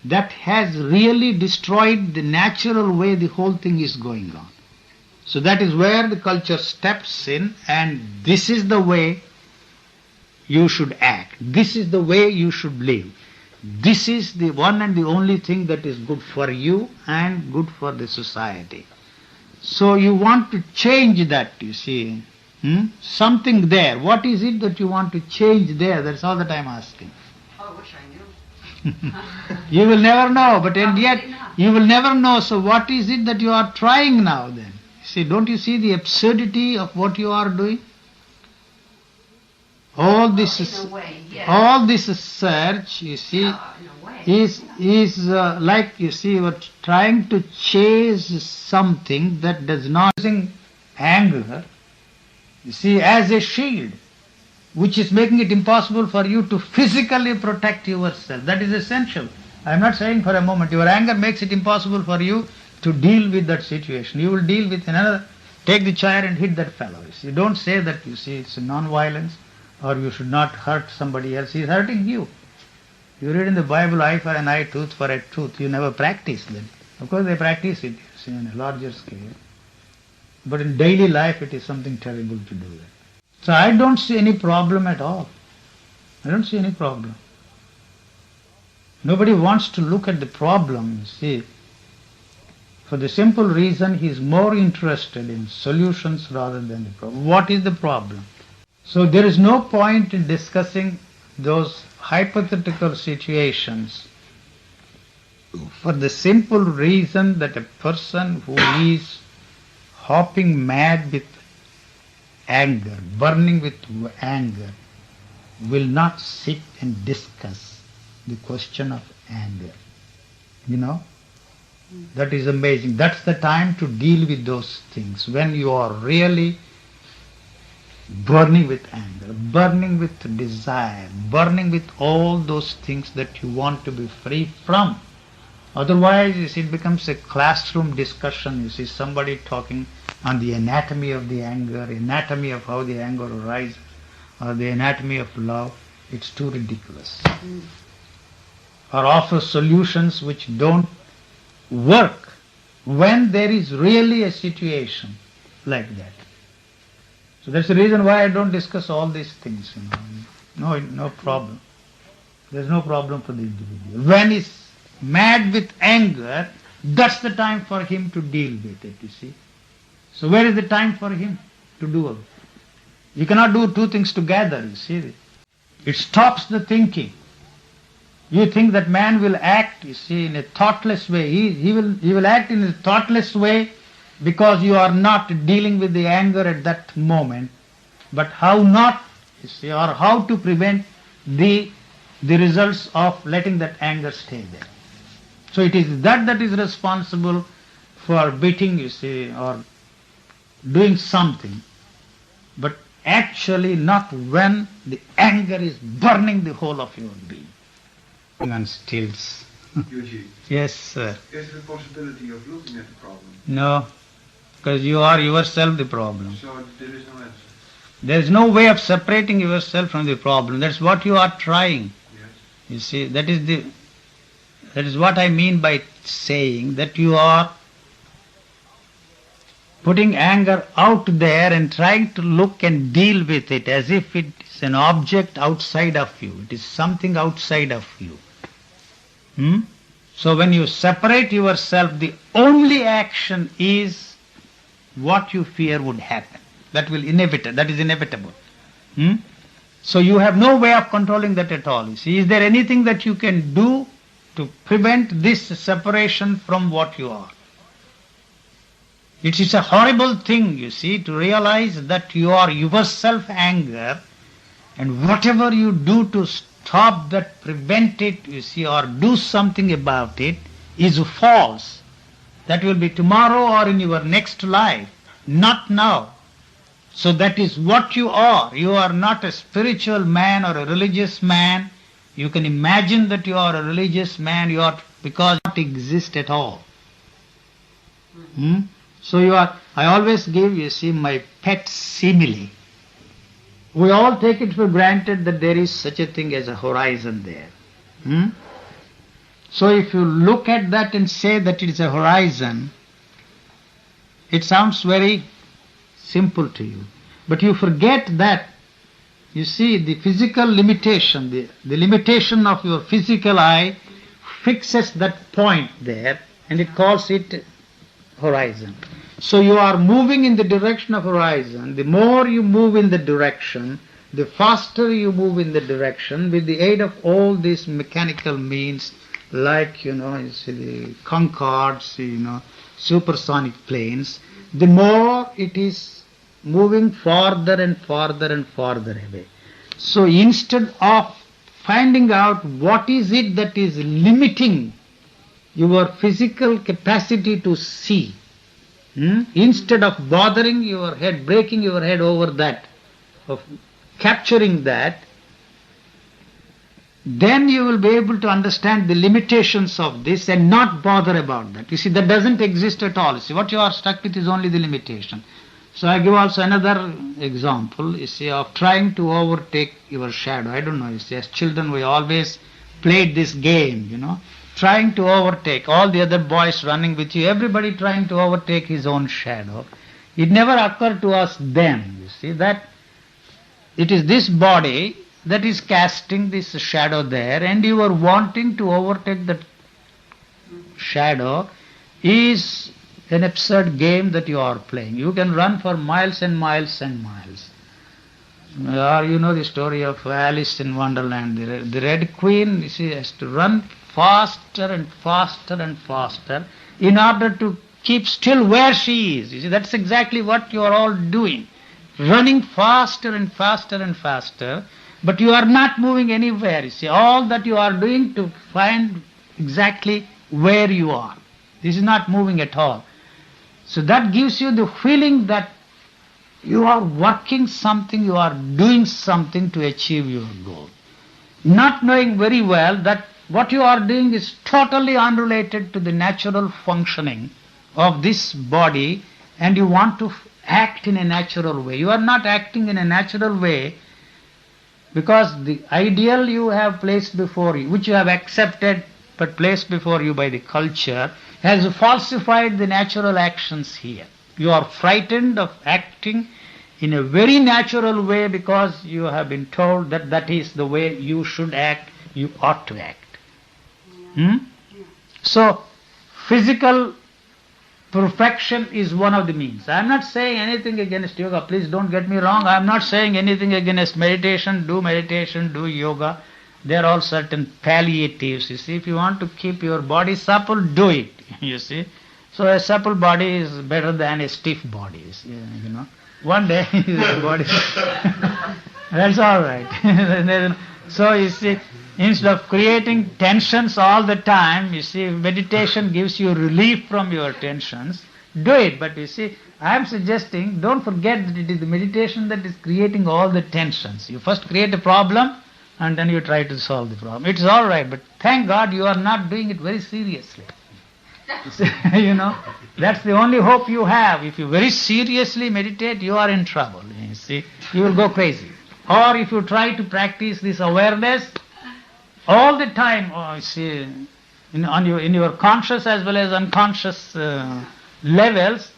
that has really destroyed the natural way the whole thing is going on. So that is where the culture steps in, and this is the way you should act. This is the way you should live. This is the one and the only thing that is good for you and good for the society. So you want to change that, you see. Something there. What is it that you want to change there? That's all that I'm asking. Oh, I wish I knew. You will never know, but and yet Probably not. you will never know. So what is it that you are trying now then? See, don't you see the absurdity of what you are doing? All this In is, a way, yes. all this search, you see, Yeah, in a way. is like, you see, you are trying to chase something that does not, using anger, you see, as a shield, which is making it impossible for you to physically protect yourself. That is essential. I am not saying for a moment, your anger makes it impossible for you to deal with that situation. You will deal with another, take the chair and hit that fellow. You see, don't say that, you see, it's a non-violence, or you should not hurt somebody else. He is hurting you. You read in the Bible, eye for an eye, tooth for a tooth. You never practice that. Of course they practice it, you see, on a larger scale. But in daily life it is something terrible to do that. So I don't see any problem at all. I don't see any problem. Nobody wants to look at the problem, you see, for the simple reason he is more interested in solutions rather than the problem. What is the problem? So there is no point in discussing those hypothetical situations for the simple reason that a person who is hopping mad with anger, burning with anger, will not sit and discuss the question of anger. You know? That is amazing. That's the time to deal with those things, when you are really burning with anger, burning with desire, burning with all those things that you want to be free from. Otherwise, you see, it becomes a classroom discussion. You see somebody talking on the anatomy of the anger, anatomy of how the anger arises, or the anatomy of love. It's too ridiculous. Or offer solutions which don't work when there is really a situation like that. So that's the reason why I don't discuss all these things. No problem. There's no problem for the individual. When he's mad with anger, that's the time for him to deal with it, you see. So where is the time for him to do it? You cannot do two things together, you see. It stops the thinking. You think that man will act, you see, in a thoughtless way. He will act in a thoughtless way because you are not dealing with the anger at that moment. But how not, you see, or how to prevent the results of letting that anger stay there. So it is that is responsible for beating, you see, or doing something, but actually not when the anger is burning the whole of your being. On stills. U.G., Yes, sir. is there a possibility of looking at the problem? No, because you are yourself the problem. So there is no answer. There is no way of separating yourself from the problem. That's what you are trying. Yes. You see, that is what I mean by saying that you are putting anger out there and trying to look and deal with it as if it is an object outside of you. It is something outside of you. So when you separate yourself, the only action is what you fear would happen. That is inevitable. So you have no way of controlling that at all. You see, is there anything that you can do to prevent this separation from what you are? It is a horrible thing, you see, to realize that you are yourself anger, and whatever you do to stop that, prevent it, you see, or do something about it, is false. That will be tomorrow or in your next life, not now. So that is what you are. You are not a spiritual man or a religious man. You can imagine that you are a religious man. You are because it does not exist at all. So I always give, my pet simile. We all take it for granted that there is such a thing as a horizon there. So if you look at that and say that it is a horizon, it sounds very simple to you. But you forget that, the physical limitation, the limitation of your physical eye fixes that point there and it calls it horizon. So you are moving in the direction of horizon. The more you move in the direction, the faster you move in the direction with the aid of all these mechanical means like, the Concords, supersonic planes, the more it is moving farther and farther and farther away. So instead of finding out what is it that is limiting your physical capacity to see, instead of bothering your head, breaking your head over that, of capturing that, then you will be able to understand the limitations of this and not bother about that. That doesn't exist at all. What you are stuck with is only the limitation. So I give also another example, of trying to overtake your shadow. I don't know, as children we always played this game, trying to overtake all the other boys running with you, everybody trying to overtake his own shadow. It never occurred to us then, that it is this body that is casting this shadow there, and you are wanting to overtake that shadow is an absurd game that you are playing. You can run for miles and miles and miles. Or the story of Alice in Wonderland. The Red Queen, has to run faster and faster and faster in order to keep still where she is. That's exactly what you are all doing. Running faster and faster and faster, but you are not moving anywhere. All that you are doing to find exactly where you are. This is not moving at all. So that gives you the feeling that you are working something, you are doing something to achieve your goal. Not knowing very well that what you are doing is totally unrelated to the natural functioning of this body, and you want to act in a natural way. You are not acting in a natural way because the ideal you have placed before you, which you have accepted but placed before you by the culture, has falsified the natural actions here. You are frightened of acting in a very natural way because you have been told that that is the way you should act, you ought to act. So, physical perfection is one of the means. I am not saying anything against yoga, please don't get me wrong. I am not saying anything against meditation, do yoga. They are all certain palliatives, if you want to keep your body supple, do it, So a supple body is better than a stiff body, One day, the body, that's all right. So instead of creating tensions all the time, meditation gives you relief from your tensions, do it. But I am suggesting, don't forget that it is the meditation that is creating all the tensions. You first create a problem, and then you try to solve the problem. It's all right, but thank God you are not doing it very seriously. That's the only hope you have. If you very seriously meditate, you are in trouble. You will go crazy. Or if you try to practice this awareness all the time, in your conscious as well as unconscious levels,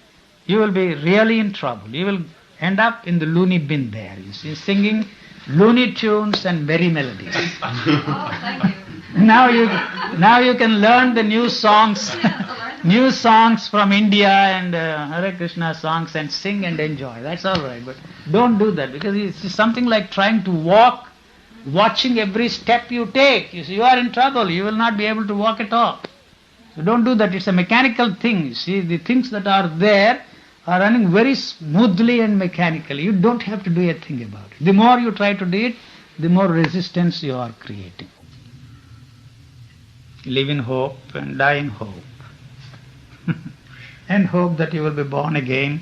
you will be really in trouble. You will end up in the loony bin there, singing Looney Tunes and merry melodies. Oh, thank you. Now you can learn the new songs from India and Hare Krishna songs and sing and enjoy. That's all right, but don't do that because it's something like trying to walk, watching every step you take. You are in trouble. You will not be able to walk at all. So don't do that. It's a mechanical thing. The things that are there are running very smoothly and mechanically. You don't have to do a thing about it. The more you try to do it, the more resistance you are creating. Live in hope and die in hope. And hope that you will be born again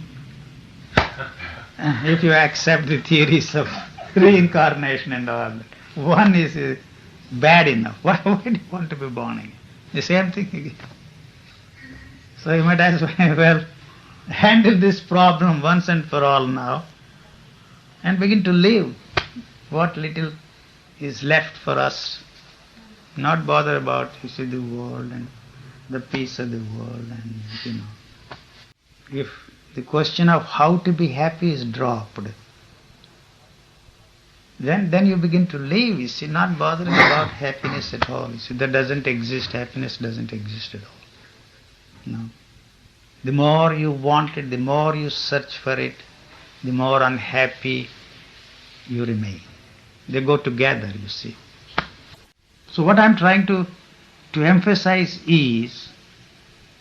if you accept the theories of reincarnation and all that. One is bad enough. Why do you want to be born again? The same thing again. So you might as well handle this problem once and for all now and begin to live what little is left for us. Not bother about, the world and the peace of the world and, If the question of how to be happy is dropped, then you begin to live, not bothering about happiness at all. That doesn't exist, happiness doesn't exist at all. No. The more you want it, the more you search for it, the more unhappy you remain. They go together, So what I'm trying to emphasize is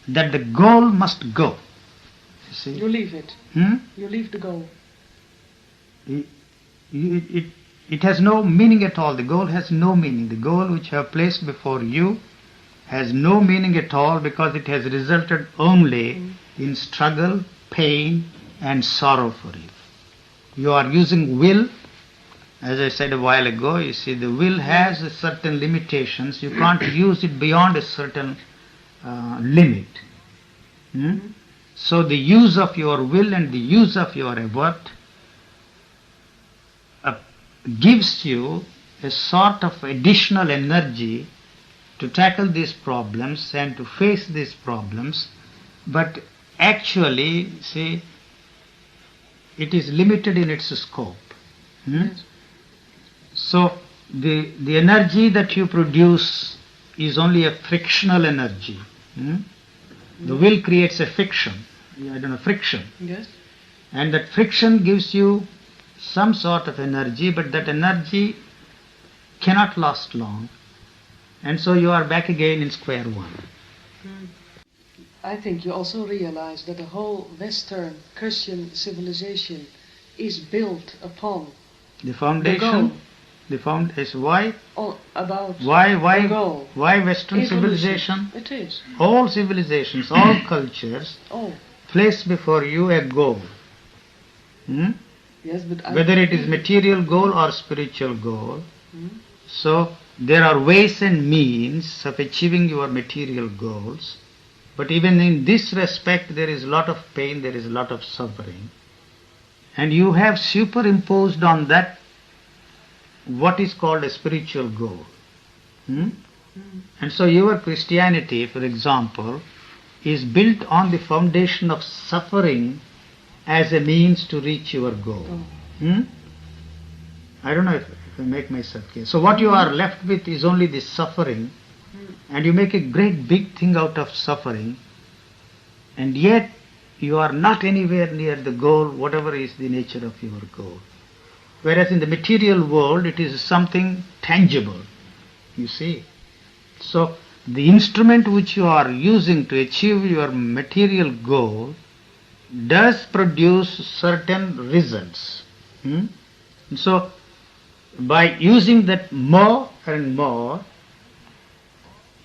that the goal must go. You leave it. You leave the goal. It has no meaning at all. The goal has no meaning. The goal which you have placed before you has no meaning at all because it has resulted only in struggle, pain and sorrow for you. You are using will. As I said a while ago, the will has certain limitations. You can't use it beyond a certain limit. So the use of your will and the use of your effort gives you a sort of additional energy to tackle these problems and to face these problems, but actually, it is limited in its scope. Yes. So the energy that you produce is only a frictional energy. The will creates a friction. Friction. Yes. And that friction gives you some sort of energy, but that energy cannot last long. And so you are back again in square one. I think you also realize that the whole Western Christian civilization is built upon the foundation. The foundation. Why? About why the goal. Why Western Evolution. civilization? It is. All civilizations, all cultures place before you a goal. Yes, but whether it is material goal or spiritual goal. So there are ways and means of achieving your material goals. But even in this respect, there is a lot of pain, there is a lot of suffering. And you have superimposed on that what is called a spiritual goal. And so your Christianity, for example, is built on the foundation of suffering as a means to reach your goal. I don't know if I make myself clear. So what you are left with is only the suffering, and you make a great big thing out of suffering, and yet you are not anywhere near the goal, whatever is the nature of your goal. Whereas in the material world, it is something tangible, So the instrument which you are using to achieve your material goal does produce certain results. And so by using that more and more,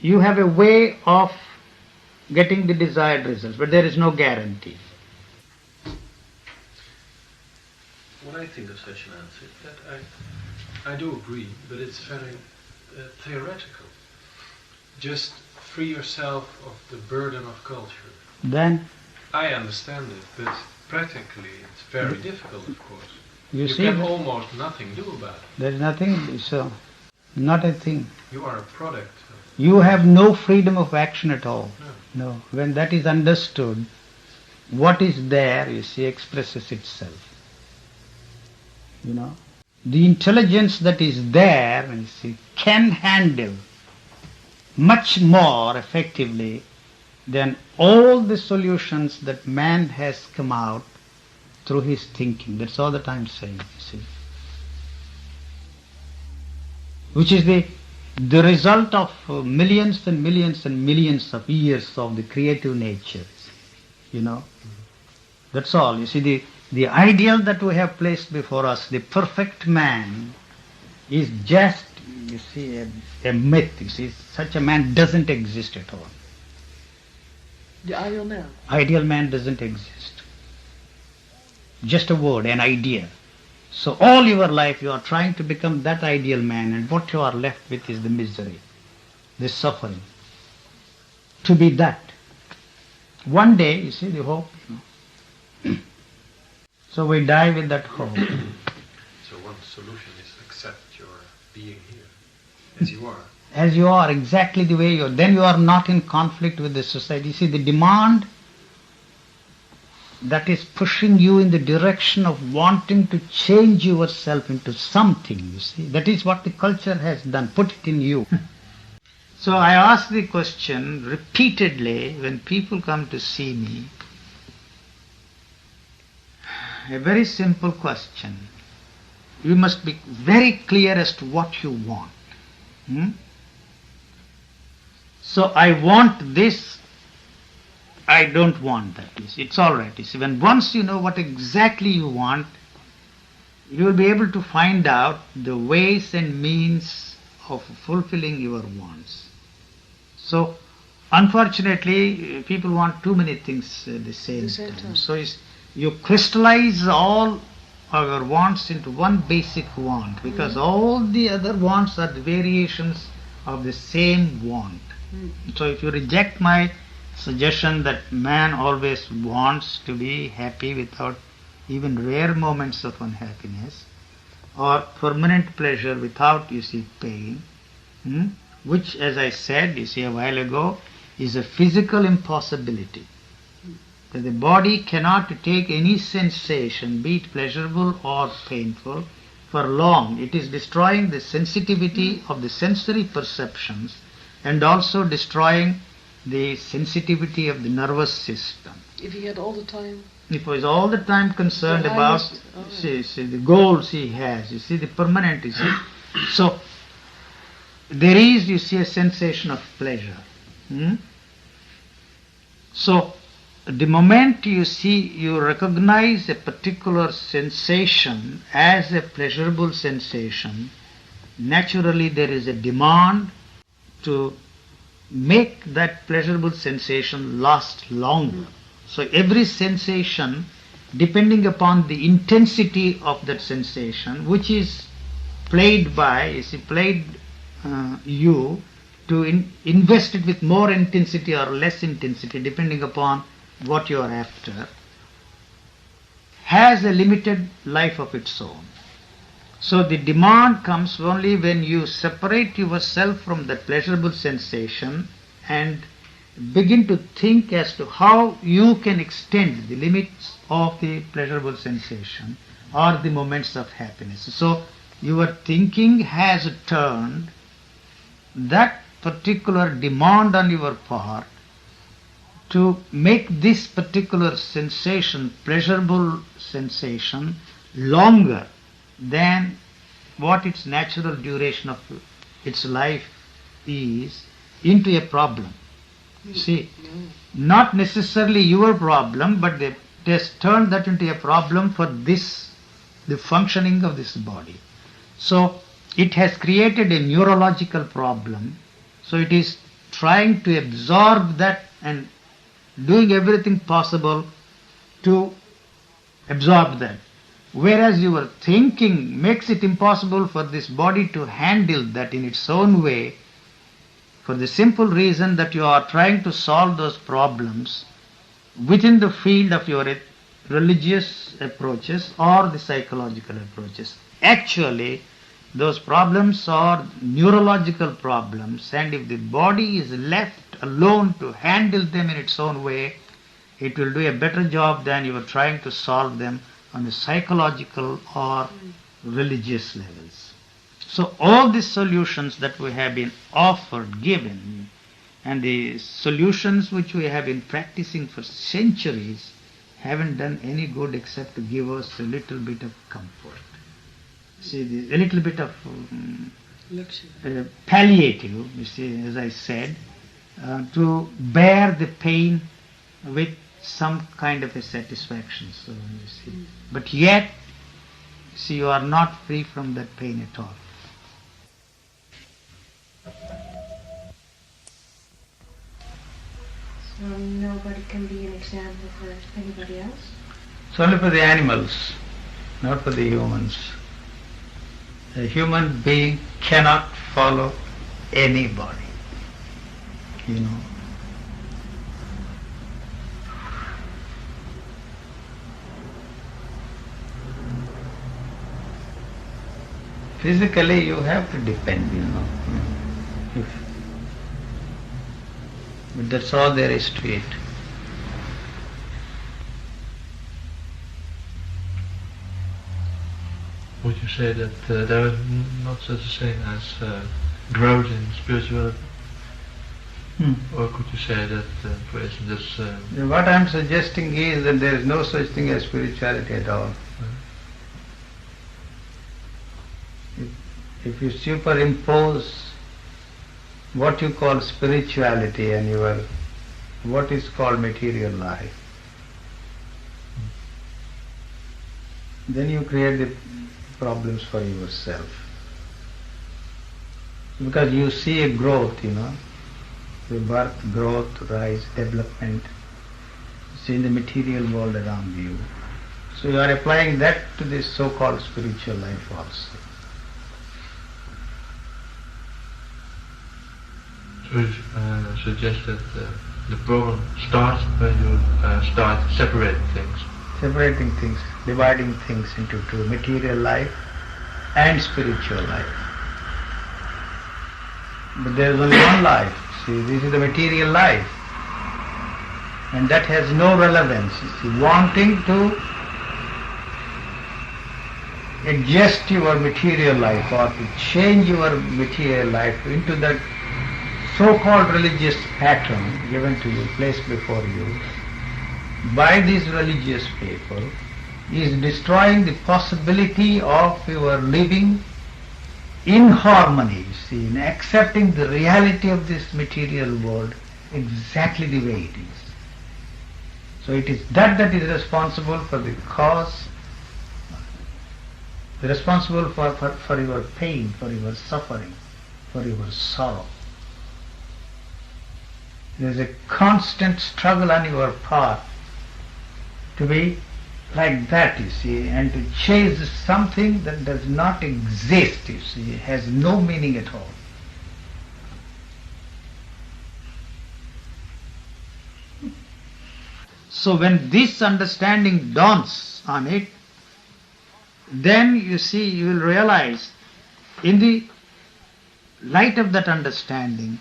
you have a way of getting the desired results, but there is no guarantee. What I think of such an answer is that I do agree, but it's very theoretical. Just free yourself of the burden of culture. Then I understand it, but practically it's very difficult, of course. You see, can almost nothing do about it. There is nothing, so not a thing. You are a product. You have no freedom of action at all. No. When that is understood, what is there, expresses itself. The intelligence that is there, can handle much more effectively than all the solutions that man has come out through his thinking. That's all that I'm saying, Which is the result of millions and millions and millions of years of the creative nature. That's all. The ideal that we have placed before us, the perfect man, is just, a myth. Such a man doesn't exist at all. The ideal man? Ideal man doesn't exist. Just a word, an idea. So all your life you are trying to become that ideal man, and what you are left with is the misery, the suffering. to be that. One day, you see, the hope. So we die with that hope. So one solution is accept your being here, as you are. As you are, exactly the way you are. Then you are not in conflict with the society. You see, the demand that is pushing you in the direction of wanting to change yourself into something, you see. That is what the culture has done, put it in you. So I ask the question repeatedly when people come to see me, a very simple question. You must be very clear as to what you want. So I want this, I don't want that. It's all right. You see, when once you know what exactly you want, you will be able to find out the ways and means of fulfilling your wants. So, unfortunately, people want too many things at the same time. So you crystallize all our wants into one basic want, because all the other wants are the variations of the same want. So if you reject my suggestion that man always wants to be happy without even rare moments of unhappiness, or permanent pleasure without, you see, pain, which, as I said, you see, a while ago, is a physical impossibility. That the body cannot take any sensation, be it pleasurable or painful, for long. It is destroying the sensitivity of the sensory perceptions and also destroying the sensitivity of the nervous system. If he had all the time... If he was all the time concerned about see, the goals he has, you see, the permanent, you see. So, there is, you see, a sensation of pleasure. So, the moment you see, you recognize a particular sensation as a pleasurable sensation, naturally there is a demand to make that pleasurable sensation last longer. So every sensation, depending upon the intensity of that sensation, which is played by, you to invest it with more intensity or less intensity, depending upon what you are after, has a limited life of its own. So the demand comes only when you separate yourself from that pleasurable sensation and begin to think as to how you can extend the limits of the pleasurable sensation or the moments of happiness. So your thinking has turned that particular demand on your part to make this particular sensation, pleasurable sensation, longer than what its natural duration of its life is, into a problem. See, not necessarily your problem, but it has turned that into a problem for this, the functioning of this body. So it has created a neurological problem. So it is trying to absorb that and doing everything possible to absorb that. Whereas your thinking makes it impossible for this body to handle that in its own way, for the simple reason that you are trying to solve those problems within the field of your religious approaches or the psychological approaches. Actually, those problems are neurological problems, and if the body is left alone to handle them in its own way, it will do a better job than you are trying to solve them on the psychological or religious levels. So all the solutions that we have been offered, given, and the solutions which we have been practicing for centuries haven't done any good except to give us a little bit of comfort. See, a little bit of palliative, you see, as I said, to bear the pain with some kind of a satisfaction. So you see, but yet, see, you are not free from that pain at all. So nobody can be an example for anybody else? It's only for the animals, not for the humans. A human being cannot follow anybody, you know. physically you have to depend, But that's all there is to it. Would you say that there is not such a thing as growth in spirituality? Or could you say that, for instance, what I am suggesting is that there is no such thing as spirituality at all. If you superimpose what you call spirituality and your what is called material life, then you create the problems for yourself. Because you see a growth, the birth, growth, rise, development, you see in the material world around you. So you are applying that to this so-called spiritual life also. So you suggest that the problem starts when you start separating things. Separating things, dividing things into two, material life and spiritual life. But there is only one life. See, this is the material life. And that has no relevance. See, wanting to adjust your material life or to change your material life into that so-called religious pattern given to you, placed before you, by these religious people, is destroying the possibility of your living in harmony, in accepting the reality of this material world exactly the way it is. So it is that is responsible for the cause, responsible for your pain, for your suffering, for your sorrow. There is a constant struggle on your part to be like that, and to chase something that does not exist, has no meaning at all. So when this understanding dawns on it, then you will realize in the light of that understanding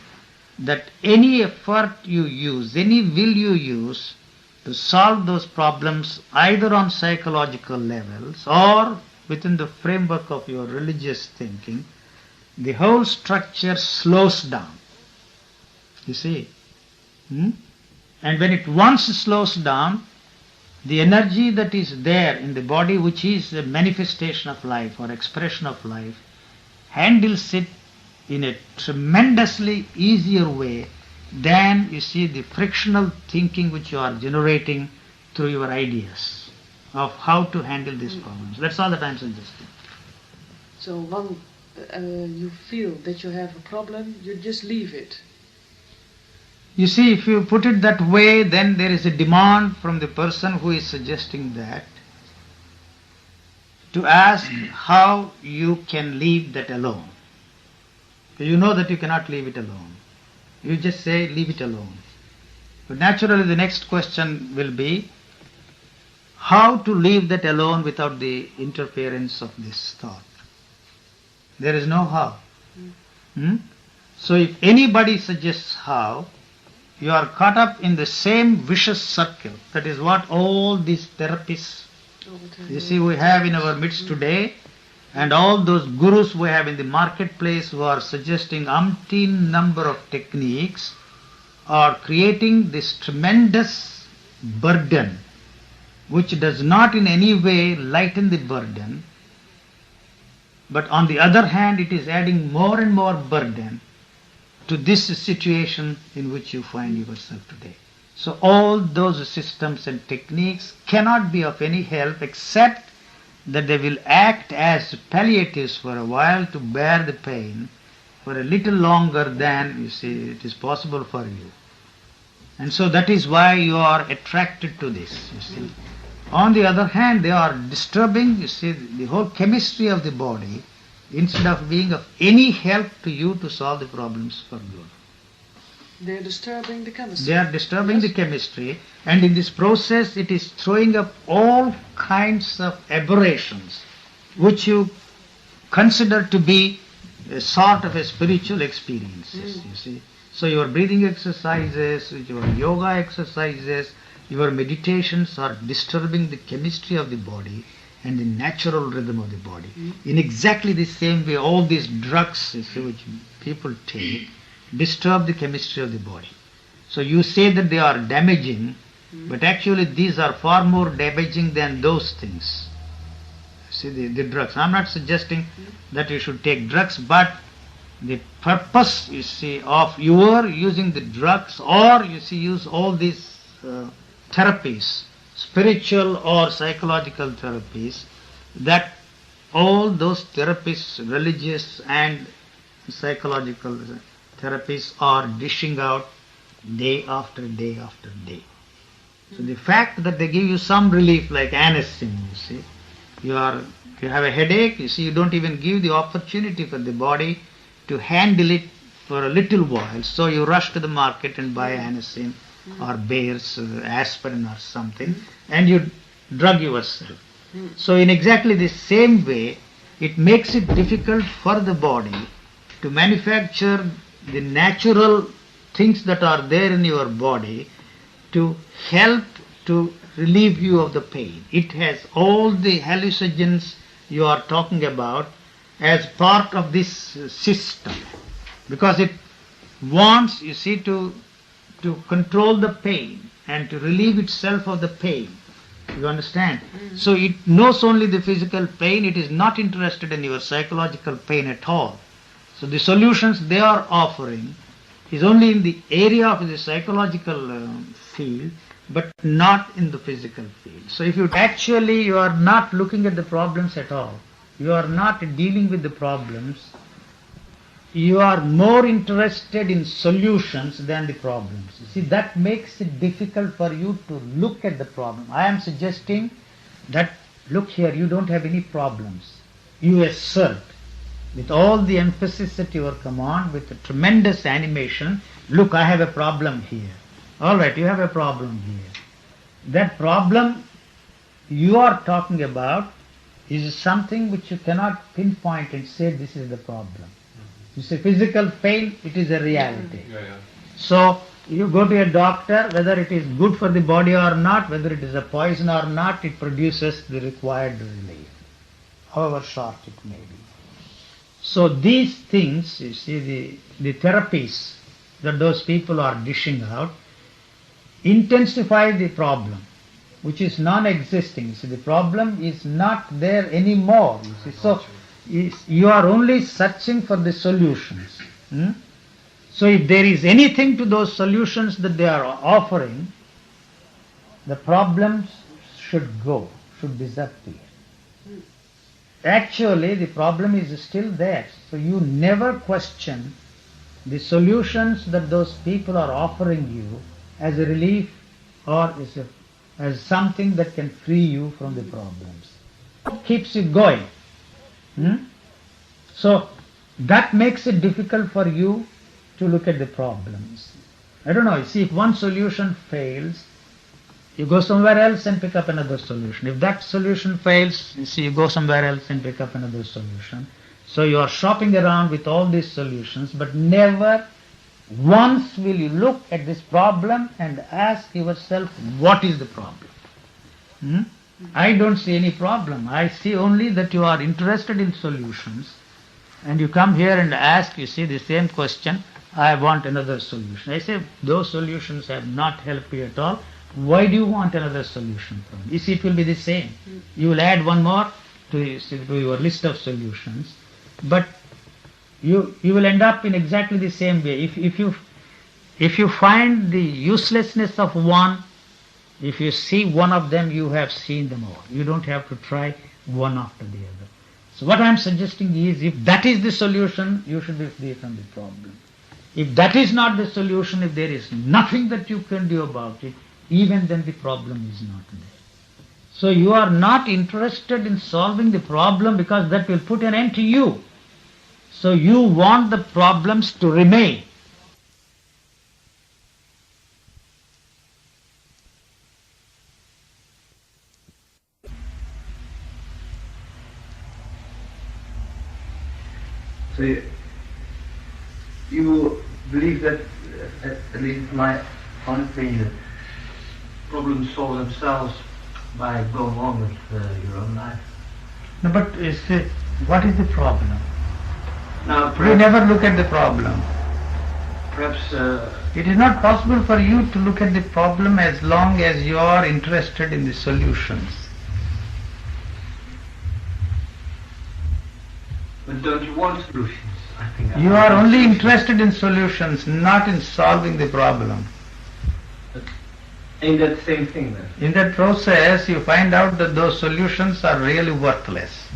that any effort you use, any will you use to solve those problems either on psychological levels or within the framework of your religious thinking, the whole structure slows down. You see? And when it once slows down, the energy that is there in the body, which is a manifestation of life or expression of life, handles it in a tremendously easier way than the frictional thinking which you are generating through your ideas of how to handle these problems. That's all that I'm suggesting. So when you feel that you have a problem, you just leave it. You see, if you put it that way, then there is a demand from the person who is suggesting that to ask how you can leave that alone. You know that you cannot leave it alone. You just say, leave it alone. But naturally the next question will be, how to leave that alone without the interference of this thought? There is no how. So if anybody suggests how, you are caught up in the same vicious circle. That is what all these therapists, we have in our midst today, and all those gurus we have in the marketplace who are suggesting umpteen number of techniques are creating this tremendous burden which does not in any way lighten the burden, but on the other hand it is adding more and more burden to this situation in which you find yourself today. So all those systems and techniques cannot be of any help except that they will act as palliatives for a while to bear the pain for a little longer than, it is possible for you. And so that is why you are attracted to this, On the other hand, they are disturbing, the whole chemistry of the body instead of being of any help to you to solve the problems for good. They are disturbing the chemistry. They are disturbing the chemistry, and in this process it is throwing up all kinds of aberrations which you consider to be a sort of a spiritual experiences, you see. So your breathing exercises, your yoga exercises, your meditations are disturbing the chemistry of the body and the natural rhythm of the body. In exactly the same way, all these drugs, you see, which people take disturb the chemistry of the body. So you say that they are damaging, but actually these are far more damaging than those things. See, the drugs. I'm not suggesting that you should take drugs, but the purpose, you see, of your using the drugs, or you see, use all these therapies, spiritual or psychological therapies, that all those therapies, religious and psychological therapies, are dishing out day after day after day. So the fact that they give you some relief, like anesthesia, you see, you have a headache, you see, you don't even give the opportunity for the body to handle it for a little while, so you rush to the market and buy anesthesia or Bayer's aspirin or something, and you drug yourself. So in exactly the same way, it makes it difficult for the body to manufacture the natural things that are there in your body to help to relieve you of the pain. It has all the hallucinogens you are talking about as part of this system, because it wants, you see, to control the pain and to relieve itself of the pain. You understand? So it knows only the physical pain, it is not interested in your psychological pain at all. So the solutions they are offering is only in the area of the psychological field, but not in the physical field. So if you are not looking at the problems at all, you are not dealing with the problems, you are more interested in solutions than the problems. You see, that makes it difficult for you to look at the problem. I am suggesting that, look here, you don't have any problems. You assert with all the emphasis at your command, with a tremendous animation, look, I have a problem here. All right, you have a problem here. That problem you are talking about is something which you cannot pinpoint and say this is the problem. You say physical pain, it is a reality. So you go to a doctor, whether it is good for the body or not, whether it is a poison or not, it produces the required relief, however short it may be. So these things, you see, the therapies that those people are dishing out intensify the problem, which is non-existing. So the problem is not there anymore. You see. So you are only searching for the solutions. So if there is anything to those solutions that they are offering, the problems should go, should disappear. Actually, the problem is still there. So you never question the solutions that those people are offering you as a relief or as something that can free you from the problems. It keeps you going. So that makes it difficult for you to look at the problems. I don't know, you see, if one solution fails, you go somewhere else and pick up another solution. If that solution fails, you see, you go somewhere else and pick up another solution. So you are shopping around with all these solutions, but never once will you look at this problem and ask yourself, what is the problem? I don't see any problem. I see only that you are interested in solutions, and you come here and ask, you see, the same question, I want another solution. I say, those solutions have not helped you at all. Why do you want another solution from me? You see, it will be the same. You will add one more to your list of solutions, but you will end up in exactly the same way. If you find the uselessness of one, if you see one of them, you have seen them all. You don't have to try one after the other. So what I am suggesting is, if that is the solution, you should be free from the problem. If that is not the solution, if there is nothing that you can do about it, even then the problem is not there. So you are not interested in solving the problem because that will put an end to you. So you want the problems to remain. So you believe that, at least my own opinion, that problems solve themselves by going on with your own life. No, but what is the problem? Now, We never look at the problem. Perhaps it is not possible for you to look at the problem as long as you are interested in the solutions. But don't you want solutions? I think You are only interested in solutions, not in solving the problem. Ain't that the same thing then? In that process, you find out that those solutions are really worthless.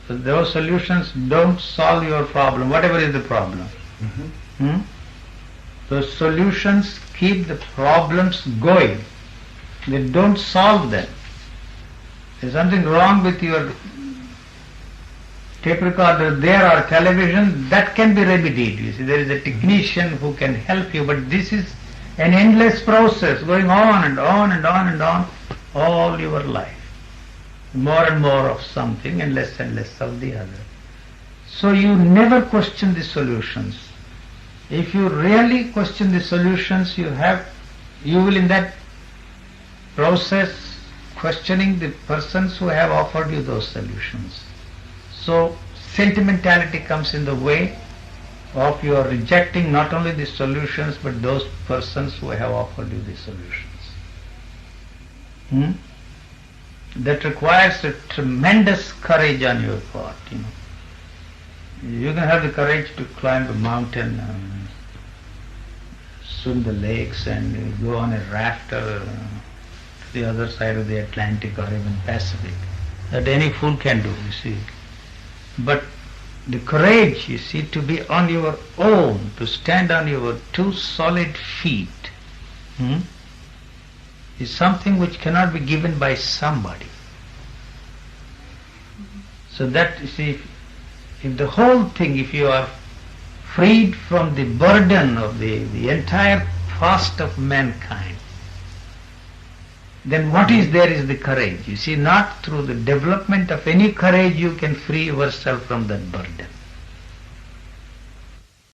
So those solutions don't solve your problem, whatever is the problem. Those solutions keep the problems going. They don't solve them. There's something wrong with your tape recorder there or television, that can be remedied. You see, there is a technician who can help you, but this is an endless process going on and on and on and on all your life. More and more of something and less of the other. So you never question the solutions. If you really question the solutions, you will in that process questioning the persons who have offered you those solutions. So sentimentality comes in the way of your rejecting not only the solutions but those persons who have offered you the solutions. That requires a tremendous courage on your part. You can have the courage to climb a mountain, swim the lakes, and go on a rafter to the other side of the Atlantic or even Pacific. That any fool can do, you see. But the courage, you see, to be on your own, to stand on your two solid feet, is something which cannot be given by somebody. So that, you see, if the whole thing, if you are freed from the burden of the entire past of mankind, then what is there is the courage. You see, not through the development of any courage you can free yourself from that burden.